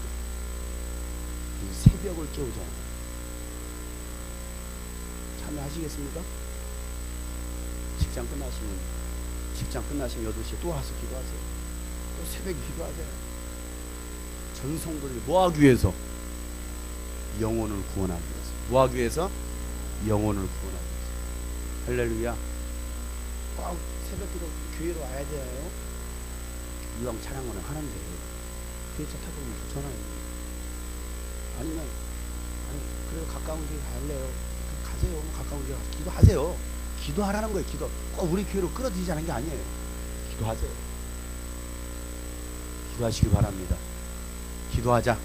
새벽을 깨우자. 참여하시겠습니까? 직장 끝나시면 8시에 또 와서 기도하세요. 또 새벽에 기도하세요. 전 성도들이 뭐하기 위해서? 영혼을 구원하기 위해서. 뭐하기 위해서? 영혼을 구원하기 위해서. 할렐루야. 꼭 새벽 기도 교회로 와야 돼요. 이왕 찬양을 하는데 교회 차 타고 오면 좋잖아요. 아니면 그래도 가까운 교회 갈래요. 가세요. 가까운 교회 가서 기도하세요. 기도하라는 거예요. 기도. 꼭 우리 교회로 끌어들이자는 게 아니에요. 기도하세요. 기도하시기 바랍니다. 기도하자.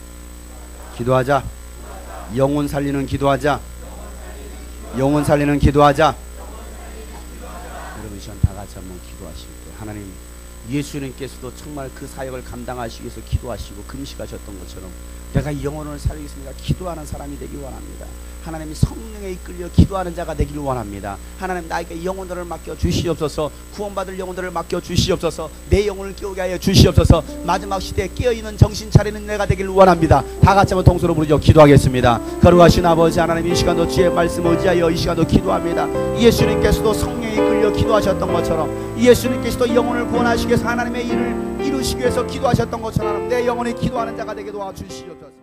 영혼 살리는 기도하자. 영혼 살리는 기도하자. 여러분 이 시간 다 같이 한번 기도하실 때, 하나님, 예수님께서도 정말 그 사역을 감당하시기 위해서 기도하시고 금식하셨던 것처럼 내가 이 영혼을 살리겠습니다. 기도하는 사람이 되길 원합니다. 하나님이 성령에 이끌려 기도하는 자가 되기를 원합니다. 하나님, 나에게 영혼들을 맡겨 주시옵소서. 구원받을 영혼들을 맡겨 주시옵소서. 내 영혼을 깨우게 하여 주시옵소서. 마지막 시대에 깨어있는 정신 차리는 내가 되기를 원합니다. 다 같이 한번 동서로 부르죠. 기도하겠습니다. 거룩하신 아버지 하나님, 이 시간도 주의 말씀 의지하여 이 시간도 기도합니다. 예수님께서도 성령에 이끌려 기도하셨던 것처럼, 예수님께서도 영혼을 구원하시기 위해서 하나님의 일을 이루시기 위해서 기도하셨던 것처럼 내 영혼이 기도하는 자가 되게 도와주시옵소서.